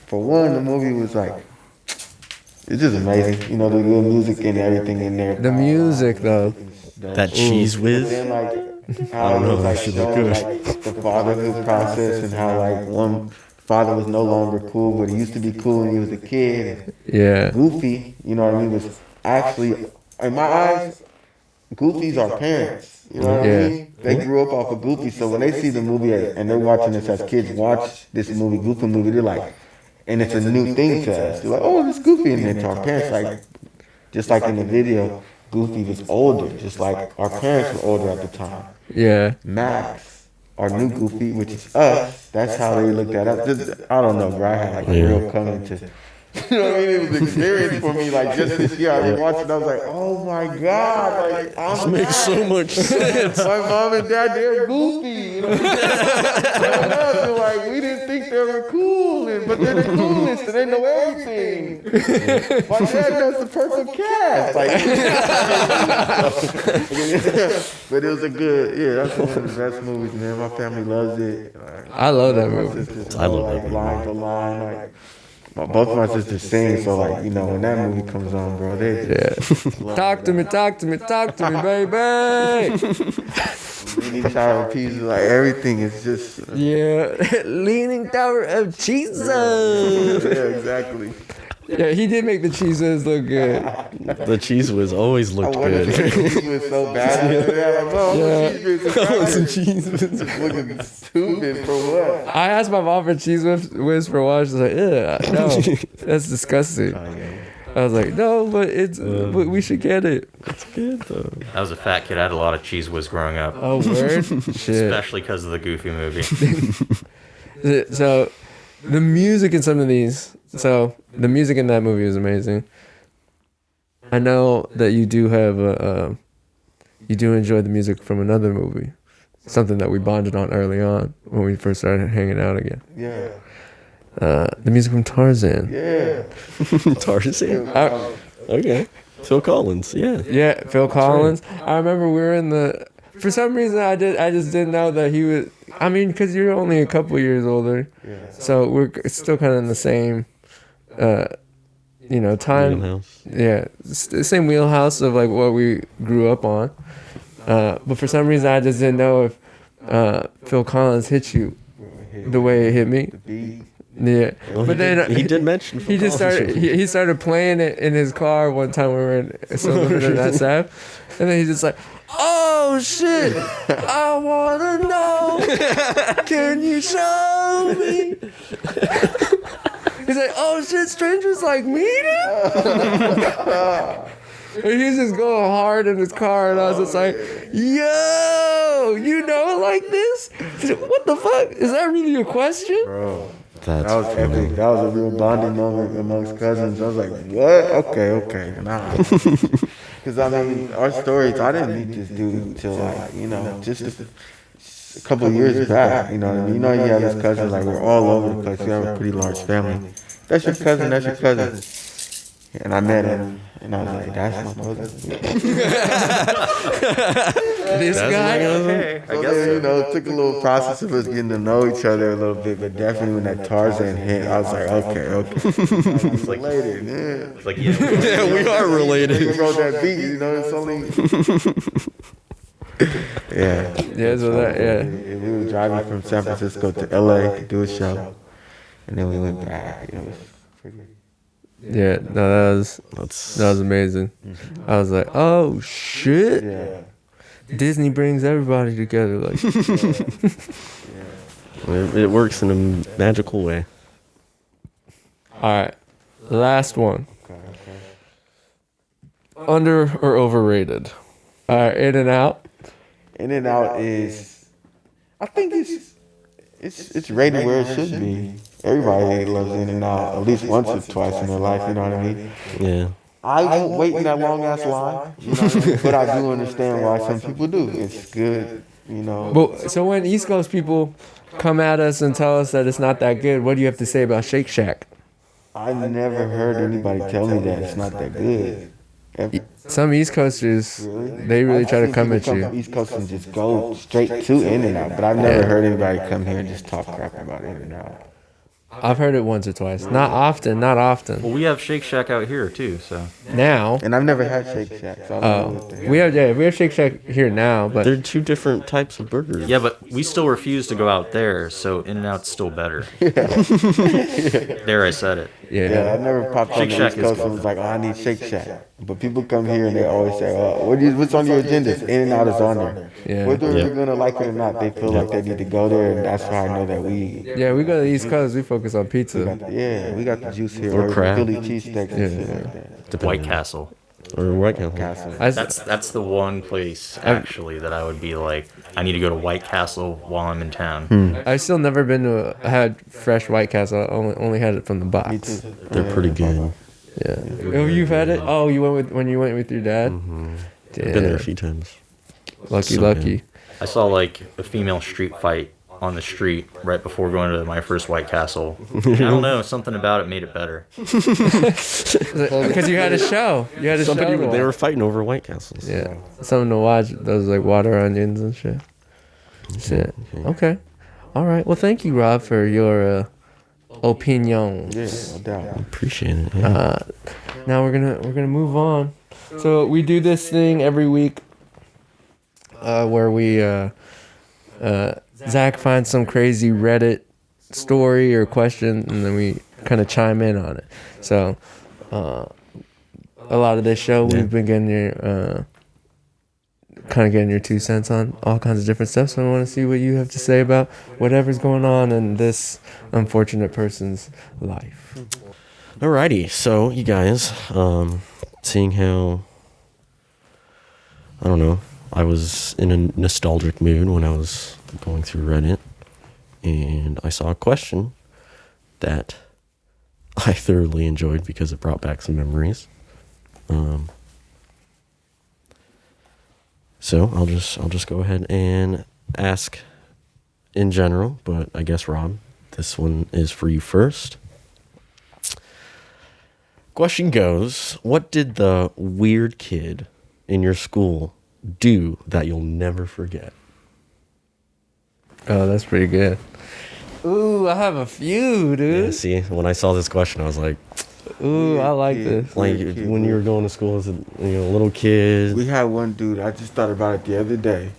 for one, the movie was like, it's just amazing. You know, the good music and everything in there. The music, though. That cheese But whiz. then like how it know, was like that should look showing good. like the fatherhood process and how like one father was no longer cool, but he used to be cool when he was a kid. Yeah. Goofy, you know what I mean, was actually, in my eyes, Goofy's our parents. You know what Yeah. I mean? They grew up off of Goofy, so when they see the movie and they're watching this as kids, watch this movie, Goofy movie, they're like, and it's a new thing to us. They're like, oh, this Goofy, and then to our parents, like, just like in the video, Goofy was older, just like our parents were older at the time. Yeah. Max, our new Goofy, which is us, that's how they looked at us. Just, I don't know, bro. I had like a real coming to, you know what I mean? It was an experience for me. Like just this year, I was watching, I was like, oh my God. Like, This makes so much sense. my mom and dad, they're Goofy. You know? Growing up, they're like, we didn't think they were cool, but they're the coolest and they know everything. My dad does the perfect cast. But it was a good, that's one of the best movies, man. My family loves it. I love that My movie. sisters I love know, that like, movie. line to line, like, both of my sisters sing, so like when that movie comes on, bro, they just Talk to me, baby. Leaning Tower of Pisa, like everything is just Leaning Tower of Jesus. yeah, exactly. Yeah, he did make the cheese whiz look good. The cheese whiz always looked good. He was so bad. Cheese whiz. Looking stupid for what? I asked my mom for cheese whiz for a while. She's like, no, that's disgusting. I was like, no, but but we should get it. It's good though. I was a fat kid. I had a lot of cheese whiz growing up. Oh, word? Shit. Especially because of the Goofy movie. So, the music in some of these. So, the music in that movie is amazing. I know that you do have you do enjoy the music from another movie. Something that we bonded on early on when we first started hanging out again. Yeah. The music from Tarzan. Yeah. Tarzan. Okay. Phil Collins. Yeah. Yeah, Phil Collins. I remember we were in the. For some reason, I just didn't know that he was. I mean, because you're only a couple years older, so we're still kind of in the same, time. Wheelhouse. Yeah, the same wheelhouse of like what we grew up on. But for some reason, I just didn't know if Phil Collins hit you the way it hit me. Yeah, Well, but then he did mention Phil he just Collins. started he started playing it in his car one time when we were in SF, and then he's just like, "Oh shit, I wanna know, can you show me?" He's like, "Oh shit, strangers like me?" And he's just going hard in his car, and I was just like, "Yo, you know it like this?" He's like, "What the fuck? Is that really a question?" Bro. That's That was funny. epic. That was a real bonding moment amongst cousins. I was like, what? Okay, nah. Because, I mean, our stories, I didn't meet this dude until, like, just a couple of years back. You know what I mean? You have these cousins, like, we're all over the place. We have a pretty large family. That's your cousin, that's your cousin. And I met him, and I was like, that's my cousin. This guy. Okay, I So guess then, so. it took a little process of us getting to know each other a little bit, but definitely when that Tarzan hit, I was like, okay. It's like later, yeah. It's like, yeah. Yeah, we are We related. wrote that beat, it's only. Yeah. Yeah, so that, yeah. We were driving from San Francisco to LA to do a show, and then we went back. It was pretty. Yeah, no, that was amazing. I was like, oh shit, Yeah. Disney brings everybody together. Like, It works in a magical way. all right, last one. Under or overrated? All right, In and Out. In and Out is, I think it's rated where it should be. Everybody loves In and Out at least once or twice in their life. You know what I mean? Yeah. I won't wait in that long ass line. You know what I mean? But I do understand why some people do. It's good. But so when East Coast people come at us and tell us that it's not that good, what do you have to say about Shake Shack? I never heard anybody tell me that it's not that good. Ever. Some East Coasters, they really try to come at From you. East Coast and just go straight to In and Out. But I've never heard anybody come here and just talk crap about In and Out. I've heard it once or twice. Not often. Well, we have Shake Shack out here too, so. Now, And I've never had Shake Shack. So I don't know what the we have Shake Shack here now, but They're two different types of burgers. Yeah, but we still refuse to go out there, so In-N-Out's still better. There, I said it. Yeah, I never popped on Shake the Shack East is Coast good. and was like, oh, I need Shake Shack. But people come here and they always say, oh, what's on your agenda? In and Out is on there. Yeah. Whether you're going to like it or not, they feel like they need to go there, and that's why I know that we yeah, we go to the East Coast. We focus on pizza. we got the juice here. Or crab. Philly cheesesteaks and shit like that. White Castle. Or White Castle. Castle. That's the one place, actually, that I would be like, I need to go to White Castle while I'm in town. I've still never been to had fresh White Castle. I only had it from the Me box. too. They're pretty good. Yeah. Oh, you've had it? Oh, you went when you went with your dad? I've Damn. been there a few times. Lucky, So lucky. I saw like a female street fight on the street right before going to my first White Castle. I don't know, something about it made it better. Because you had a show. You had a Somebody, show. to they were watch. fighting over White Castles. Yeah. Something to watch. Those like water onions and shit. Shit. Okay. All right. Well, thank you, Rob, for your opinions. Yeah, no doubt. Appreciate it. Yeah. Now we're gonna move on. So we do this thing every week, where we Zach finds some crazy Reddit story or question, and then we kind of chime in on it. So a lot of this show we've been getting your kind of getting your 2 cents on all kinds of different stuff. So I want to see what you have to say about whatever's going on in this unfortunate person's life. Alrighty, so you guys, seeing how, I don't know, I was in a nostalgic mood when I was going through Reddit, and I saw a question that I thoroughly enjoyed because it brought back some memories. So I'll just go ahead and ask in general, but I guess Rob, this one is for you first. Question goes, what did the weird kid in your school do that you'll never forget? Oh, that's pretty good. Ooh, I have a few, dude. Yeah, see, when I saw this question, I was like, ooh, I like this. like when you were going to school as a little kid. We had one dude, I just thought about it the other day.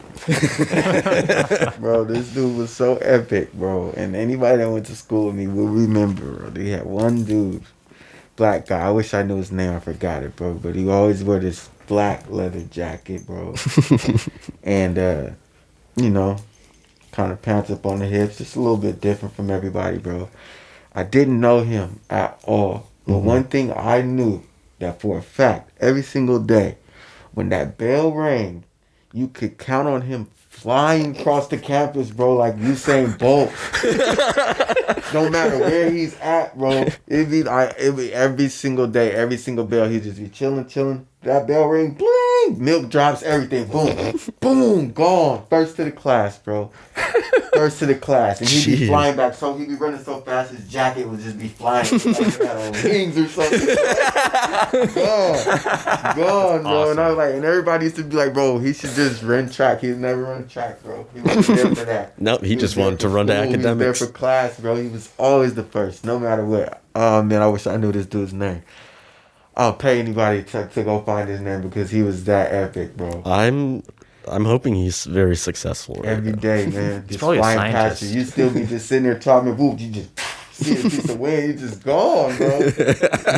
Bro, this dude was so epic, bro. And anybody that went to school with me will remember, bro. They had one dude, black guy. I wish I knew his name. I forgot it, bro. But he always wore this black leather jacket, bro. And, kind of pants up on the hips. Just a little bit different from everybody, bro. I didn't know him at all. But one thing I knew that for a fact, every single day, when that bell rang, you could count on him flying across the campus, bro, like Usain Bolt. No matter where he's at, bro. It'd be every single day, every single bell, he'd just be chilling. That bell ring, bling, milk drops, everything, boom, boom, gone. First to the class, bro. First to the class. And he'd be flying back. So he'd be running so fast, his jacket would just be flying like that on wings or something. Gone, bro. Awesome. And I was like, and everybody used to be like, bro, he should just run track. He's never run track, bro. He wasn't there for that. Nope, he just wanted to run to academics. He was there for class, bro. He was always the first, no matter what. Oh, man, I wish I knew this dude's name. I'll pay anybody to go find his name because he was that epic, bro. I'm hoping he's very successful. Right Every now. day, man. He's Just probably flying a scientist. past you. You still be just sitting there talking, whoop, you just see a piece of wind, you just gone, bro.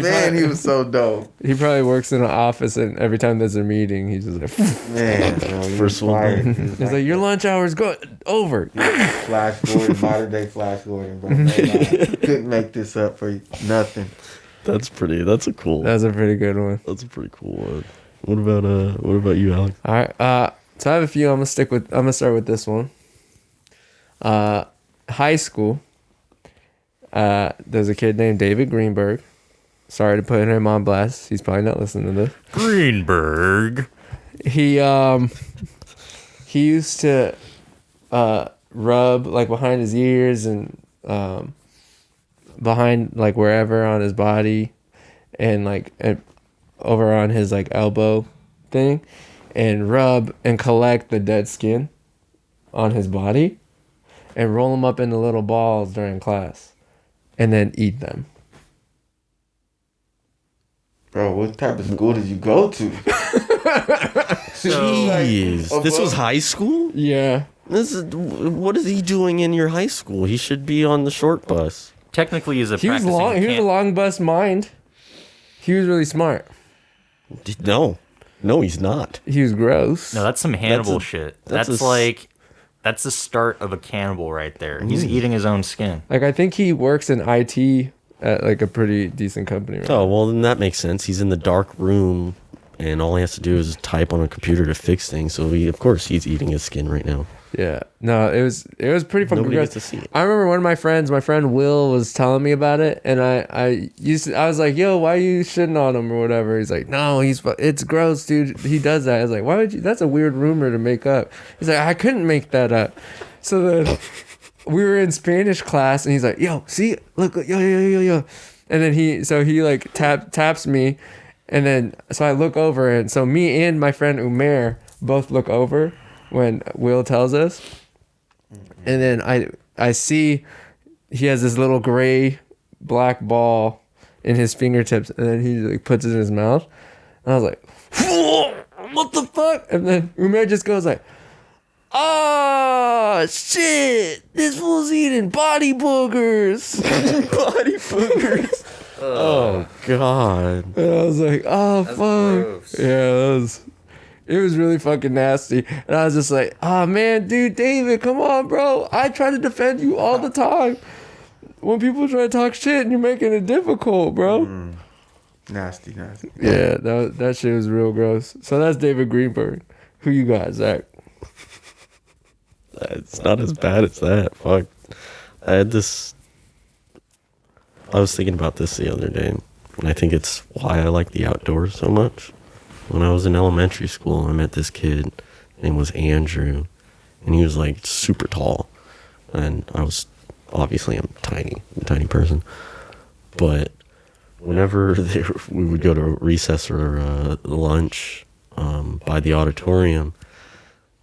Man, he was so dope. He probably works in an office, and every time there's a meeting, he's just like, man, bro, first one. He's like, your lunch hour's over. Flash Gordon, modern day Flash Gordon, bro. No lie. Couldn't make this up for nothing. That's a pretty good one. That's a pretty cool one. What about you, Alex? All right. So I have a few. I'm gonna start with this one. High school. There's a kid named David Greenberg. Sorry to put him on blast. He's probably not listening to this. Greenberg. He used to rub like behind his ears and behind like wherever on his body and like over on his like elbow thing and rub and collect the dead skin on his body and roll them up into little balls during class and then eat them. Bro, what type of school did you go to? Jeez, this was high school? Yeah. What is he doing in your high school? He should be on the short bus. Technically, he's a He was a long bus mind. He was really smart. No, he's not. He was gross. No, that's some Hannibal shit. That's the start of a cannibal right there. He's eating his own skin. Like, I think he works in IT at like a pretty decent company. Right? Oh, well, then that makes sense. He's in the dark room, and all he has to do is type on a computer to fix things. So of course he's eating his skin right now. Yeah. No, it was pretty fucking Nobody gross. gets to see it. I remember one of my friend Will was telling me about it, and I was like, yo, why are you shitting on him or whatever? He's like, no, it's gross, dude. He does that. I was like, why would you? That's a weird rumor to make up. He's like, I couldn't make that up. So then we were in Spanish class, and he's like, yo, see, look, yo. And then he like taps me, and then so I look over, and so me and my friend Umair both look over when Will tells us, and then I see he has this little gray black ball in his fingertips, and then he like puts it in his mouth. And I was like, what the fuck? And then Umair just goes like, oh shit, this fool's eating body boogers. Body boogers. Oh God. And I was like, oh That's fuck. gross. Yeah, it was really fucking nasty. And I was just like, oh man, dude, David, come on, bro. I try to defend you all the time. When people try to talk shit and you're making it difficult, bro. Nasty. Yeah, that shit was real gross. So that's David Greenberg. Who you got, Zach? It's not as bad as that. Fuck. I was thinking about this the other day, and I think it's why I like the outdoors so much. When I was in elementary school, I met this kid. His name was Andrew, and he was like super tall. And I'm a tiny person. But whenever we would go to recess or lunch by the auditorium,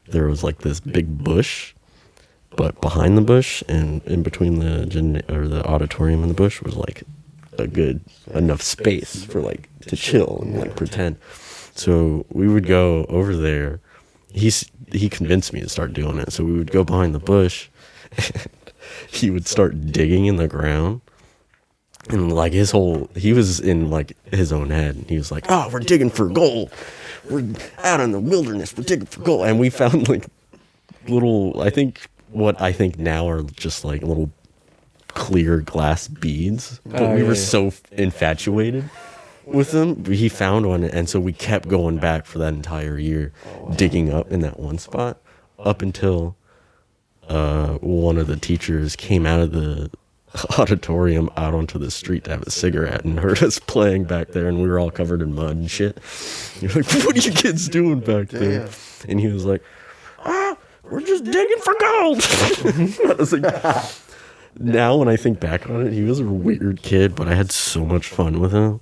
there was like this big bush, but behind the bush and in between the auditorium and the bush was like a good enough space for like to chill and like pretend. So we would go over there. He convinced me to start doing it. So we would go behind the bush. And he would start digging in the ground. And like he was in like his own head. He was like, oh, we're digging for gold. We're out in the wilderness. We're digging for gold. And we found like little, what I think now are just like little clear glass beads. But we were so infatuated with them. He found one. And so we kept going back for that entire year, digging up in that one spot up until one of the teachers came out of the auditorium out onto the street to have a cigarette and heard us playing back there, and we were all covered in mud and shit. You're like, what are you kids doing back there? And he was like, we're just digging for gold. I was like, now when I think back on it, he was a weird kid, but I had so much fun with him.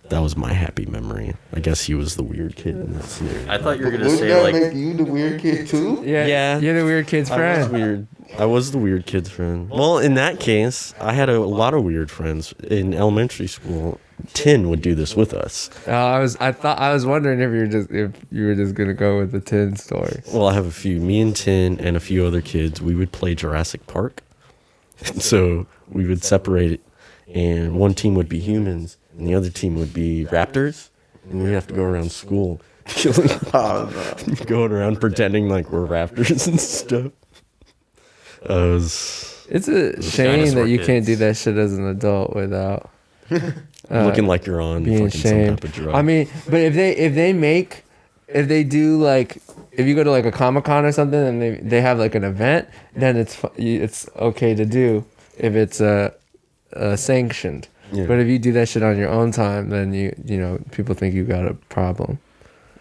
That was my happy memory. I guess he was the weird kid in that scenario. I thought you were gonna Wouldn't say that like make you the weird kid too? Yeah. You're the weird kid's I was friend. weird. I was the weird kid's friend. Well, in that case, I had a lot of weird friends in elementary school. Tin would do this with us. I was wondering if you were just gonna go with the Tin story. Well, I have a few. Me and Tin and a few other kids, we would play Jurassic Park. So we would separate it, and one team would be humans, and the other team would be raptors, and we'd have to go around school killing, going around pretending like we're raptors and stuff. It's a shame dinosaur that you kids. can't do that shit as an adult without looking like you're on being fucking some shamed. type of drug. I mean, but if they do like, if you go to like a Comic-Con or something and they have like an event, then it's okay to do if it's sanctioned. Yeah. But if you do that shit on your own time, then you know people think you got a problem.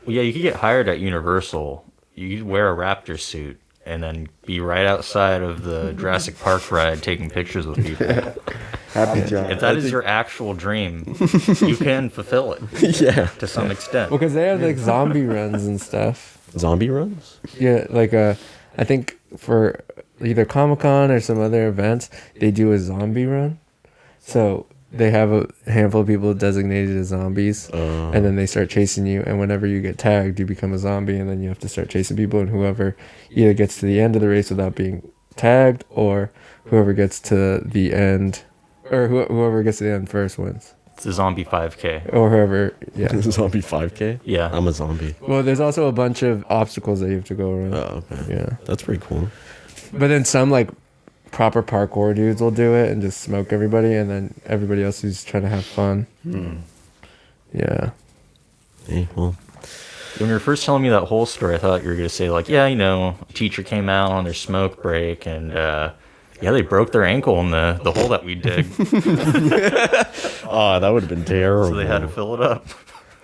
well, yeah, you could get hired at Universal. You could wear a raptor suit and then be right outside of the Jurassic Park ride taking pictures with people. Happy job. If that is your actual dream, you can fulfill it Yeah. to some extent. Because they have like zombie runs and stuff. Zombie runs? Yeah, like I think for either Comic-Con or some other events, they do a zombie run. So they have a handful of people designated as zombies, and then they start chasing you. And whenever you get tagged, you become a zombie, and then you have to start chasing people. And whoever either gets to the end of the race without being tagged, or whoever gets to the end, or whoever gets to the end first wins. It's a zombie 5K. Or whoever, yeah. Zombie 5K? Yeah. I'm a zombie. Well, there's also a bunch of obstacles that you have to go around. Oh, okay. Yeah. That's pretty cool. But then some like proper parkour dudes will do it and just smoke everybody, and then everybody else who's trying to have fun. Yeah. Hey, well, When you were first telling me that whole story, I thought you were going to say, like, yeah, you know, a teacher came out on their smoke break and, yeah, they broke their ankle in the hole that we dig. oh, that would have been terrible. So they had to fill it up.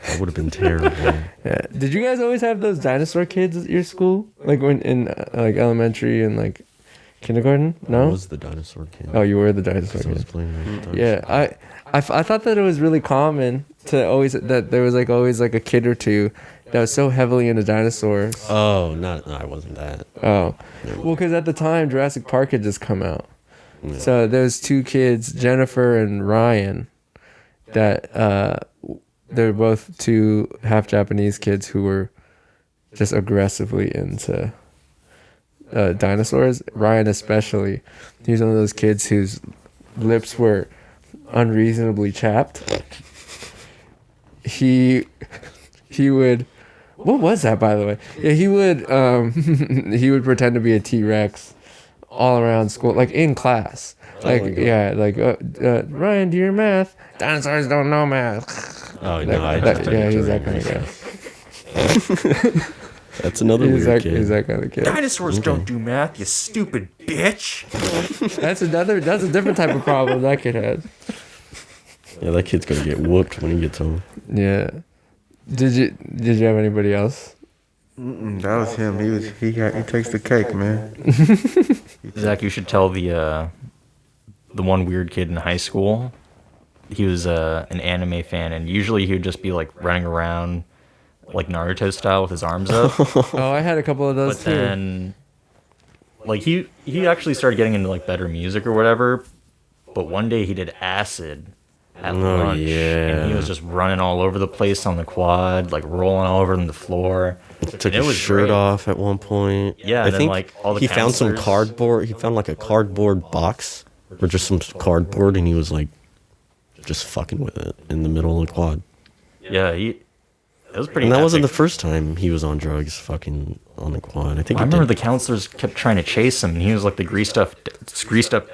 That would have been terrible. Yeah. Did you guys always have those dinosaur kids at your school? Like when in like elementary and like kindergarten? I No. was the dinosaur kid. Oh, you were the dinosaur 'Cause I was kid. playing with dinosaurs. Yeah, I thought that it was really common to always that there was like always like a kid or two that was so heavily into dinosaurs. Oh, no, I wasn't that. Oh, well, because at the time Jurassic Park had just come out, Yeah. So there's two kids, Jennifer and Ryan, that they're both two half Japanese kids who were just aggressively into dinosaurs. Ryan especially, he was one of those kids whose lips were unreasonably chapped. He would, what was that, by the way? Yeah, he would pretend to be a T-Rex all around school, like in class. Like, Ryan, do your math. Dinosaurs don't know math. Oh, no, he's that kind of guy. That's another weird kid. He's that kind of kid. Dinosaurs don't do math, you stupid bitch. That's a different type of problem that kid had. Yeah, that kid's gonna get whooped when he gets home. Yeah. Did you have anybody else? That was him. He takes the cake, man. Zach, you should tell the one weird kid in high school. He was an anime fan, and usually he would just be like running around like Naruto style with his arms up. Oh, I had a couple of those but too. Then, like he actually started getting into like better music or whatever. But one day he did acid at lunch, and he was just running all over the place on the quad, like rolling all over on the floor. Took his shirt off at one point. Yeah, I think like all the he found some counselors- cardboard. He found like a cardboard box or just some cardboard, and he was like just fucking with it in the middle of the quad. Yeah, it was pretty. And that wasn't the epic. first time he was on drugs, fucking on the quad. I think I remember the counselors kept trying to chase him, and he was like the greased up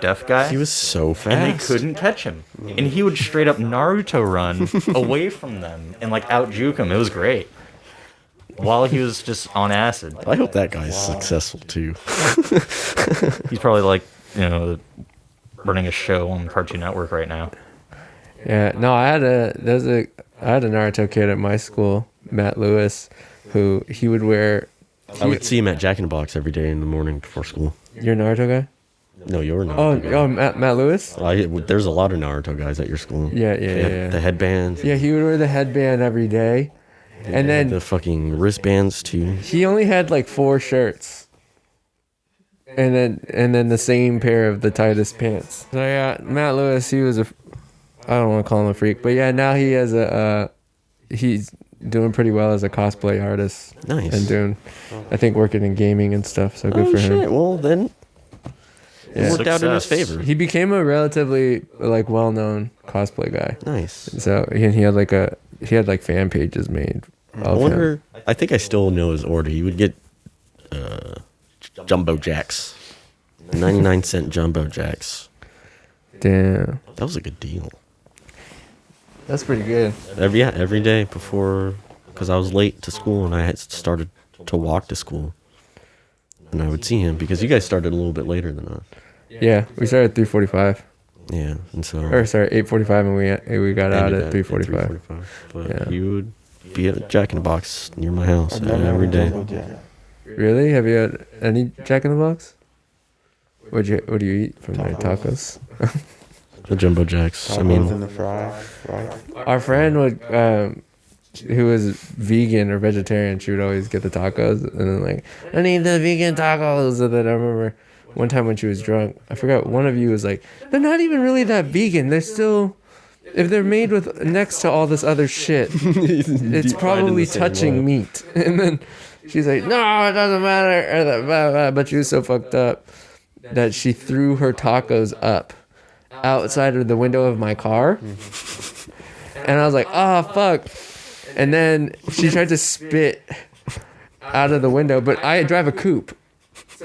deaf guy. he was so fast, and they couldn't catch him. And he would straight up Naruto run away from them and like out juke him. It was great. While he was just on acid. I hope that guy's successful too. He's probably like, running a show on Cartoon Network right now. Yeah, no, I had a Naruto kid at my school, Matt Lewis, who he would wear. I would see him at Jack in the Box every day in the morning before school. You're a Naruto guy? No, you're not. Oh, Matt Lewis? There's a lot of Naruto guys at your school. Yeah. The headbands. Yeah, he would wear the headband every day. And then the fucking wristbands too. he only had like 4 shirts. And then the same pair of the tightest pants. So yeah, Matt Lewis, he was I don't want to call him a freak, but yeah, now he has he's doing pretty well as a cosplay artist. Nice. And doing, I think, working in gaming and stuff, so good for him. Shit. Well, then Yeah. it worked out in his Success. favor. He became a relatively like well-known cosplay guy. Nice. So he had like fan pages made I of him. wonder. I think I still know his order. He would get Jumbo Jacks, 99-cent Jumbo Jacks. Damn, That was a good deal. that's pretty good. Every day before, because I was late to school and I had started to walk to school, and I would see him because you guys started a little bit later than us. Yeah, we started at 3:45. Yeah, and so 8:45, and we got out ended at 3:45. But Yeah. he would be at Jack in the Box near my house I've never every had day. Jumbo Jack. Really? Have you had any Jack in the Box? What do you eat from there? Tacos. The Jumbo Jacks. I Tacos mean, and the fries, right? Our friend would, who was vegan or vegetarian, she would always get the tacos, and then like, I need the vegan tacos. And then I remember one time when she was drunk, I forgot, one of you was like, they're not even really that vegan. They're still, if they're made with next to all this other shit, it's probably touching meat. And then she's like, no, it doesn't matter. But she was so fucked up that she threw her tacos up outside of the window of my car. And I was like, oh, fuck. And then she tried to spit out of the window, but I drive a coupe.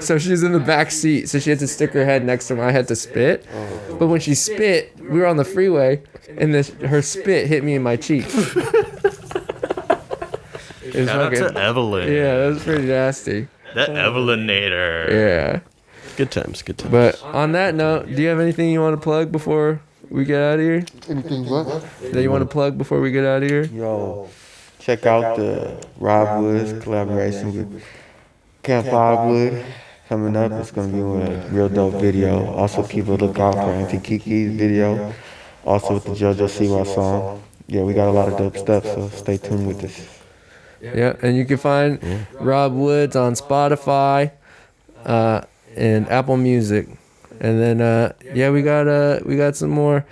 So she's in the back seat, so she had to stick her head next to me. I had to spit. But when she spit, we were on the freeway, and her spit hit me in my cheek. It was Shout out fucking- to Evelyn. yeah, that was pretty nasty. The Evelynator. Yeah. good times, good times. But on that note, do you have anything you want to plug before we get out of here? Anything what? That you want to plug before we get out of here? Yo, check out the Rob Woods collaboration with Camp Oddwood coming up. It's gonna be a real dope video. Also keep a lookout for Auntie Kiki's video. Also with the Jojo Siwa song. Yeah, we got a lot of dope stuff, so stay tuned with us. Yeah, and you can find Rob Woods on Spotify and Apple Music And then yeah, we got some more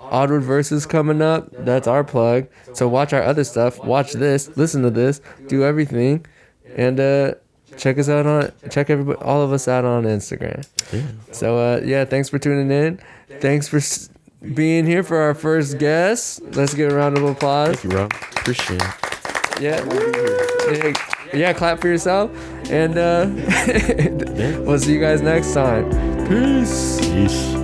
Oddwood verses coming up. That's our plug. So watch our other stuff. Watch this. Listen to this. Do everything. And check us out all of us out on Instagram. Yeah. So yeah, thanks for tuning in. Thanks for being here for our first guest. Let's give a round of applause. Thank you, Rob. Appreciate it. Yeah, clap for yourself. And we'll see you guys next time. Peace. Peace.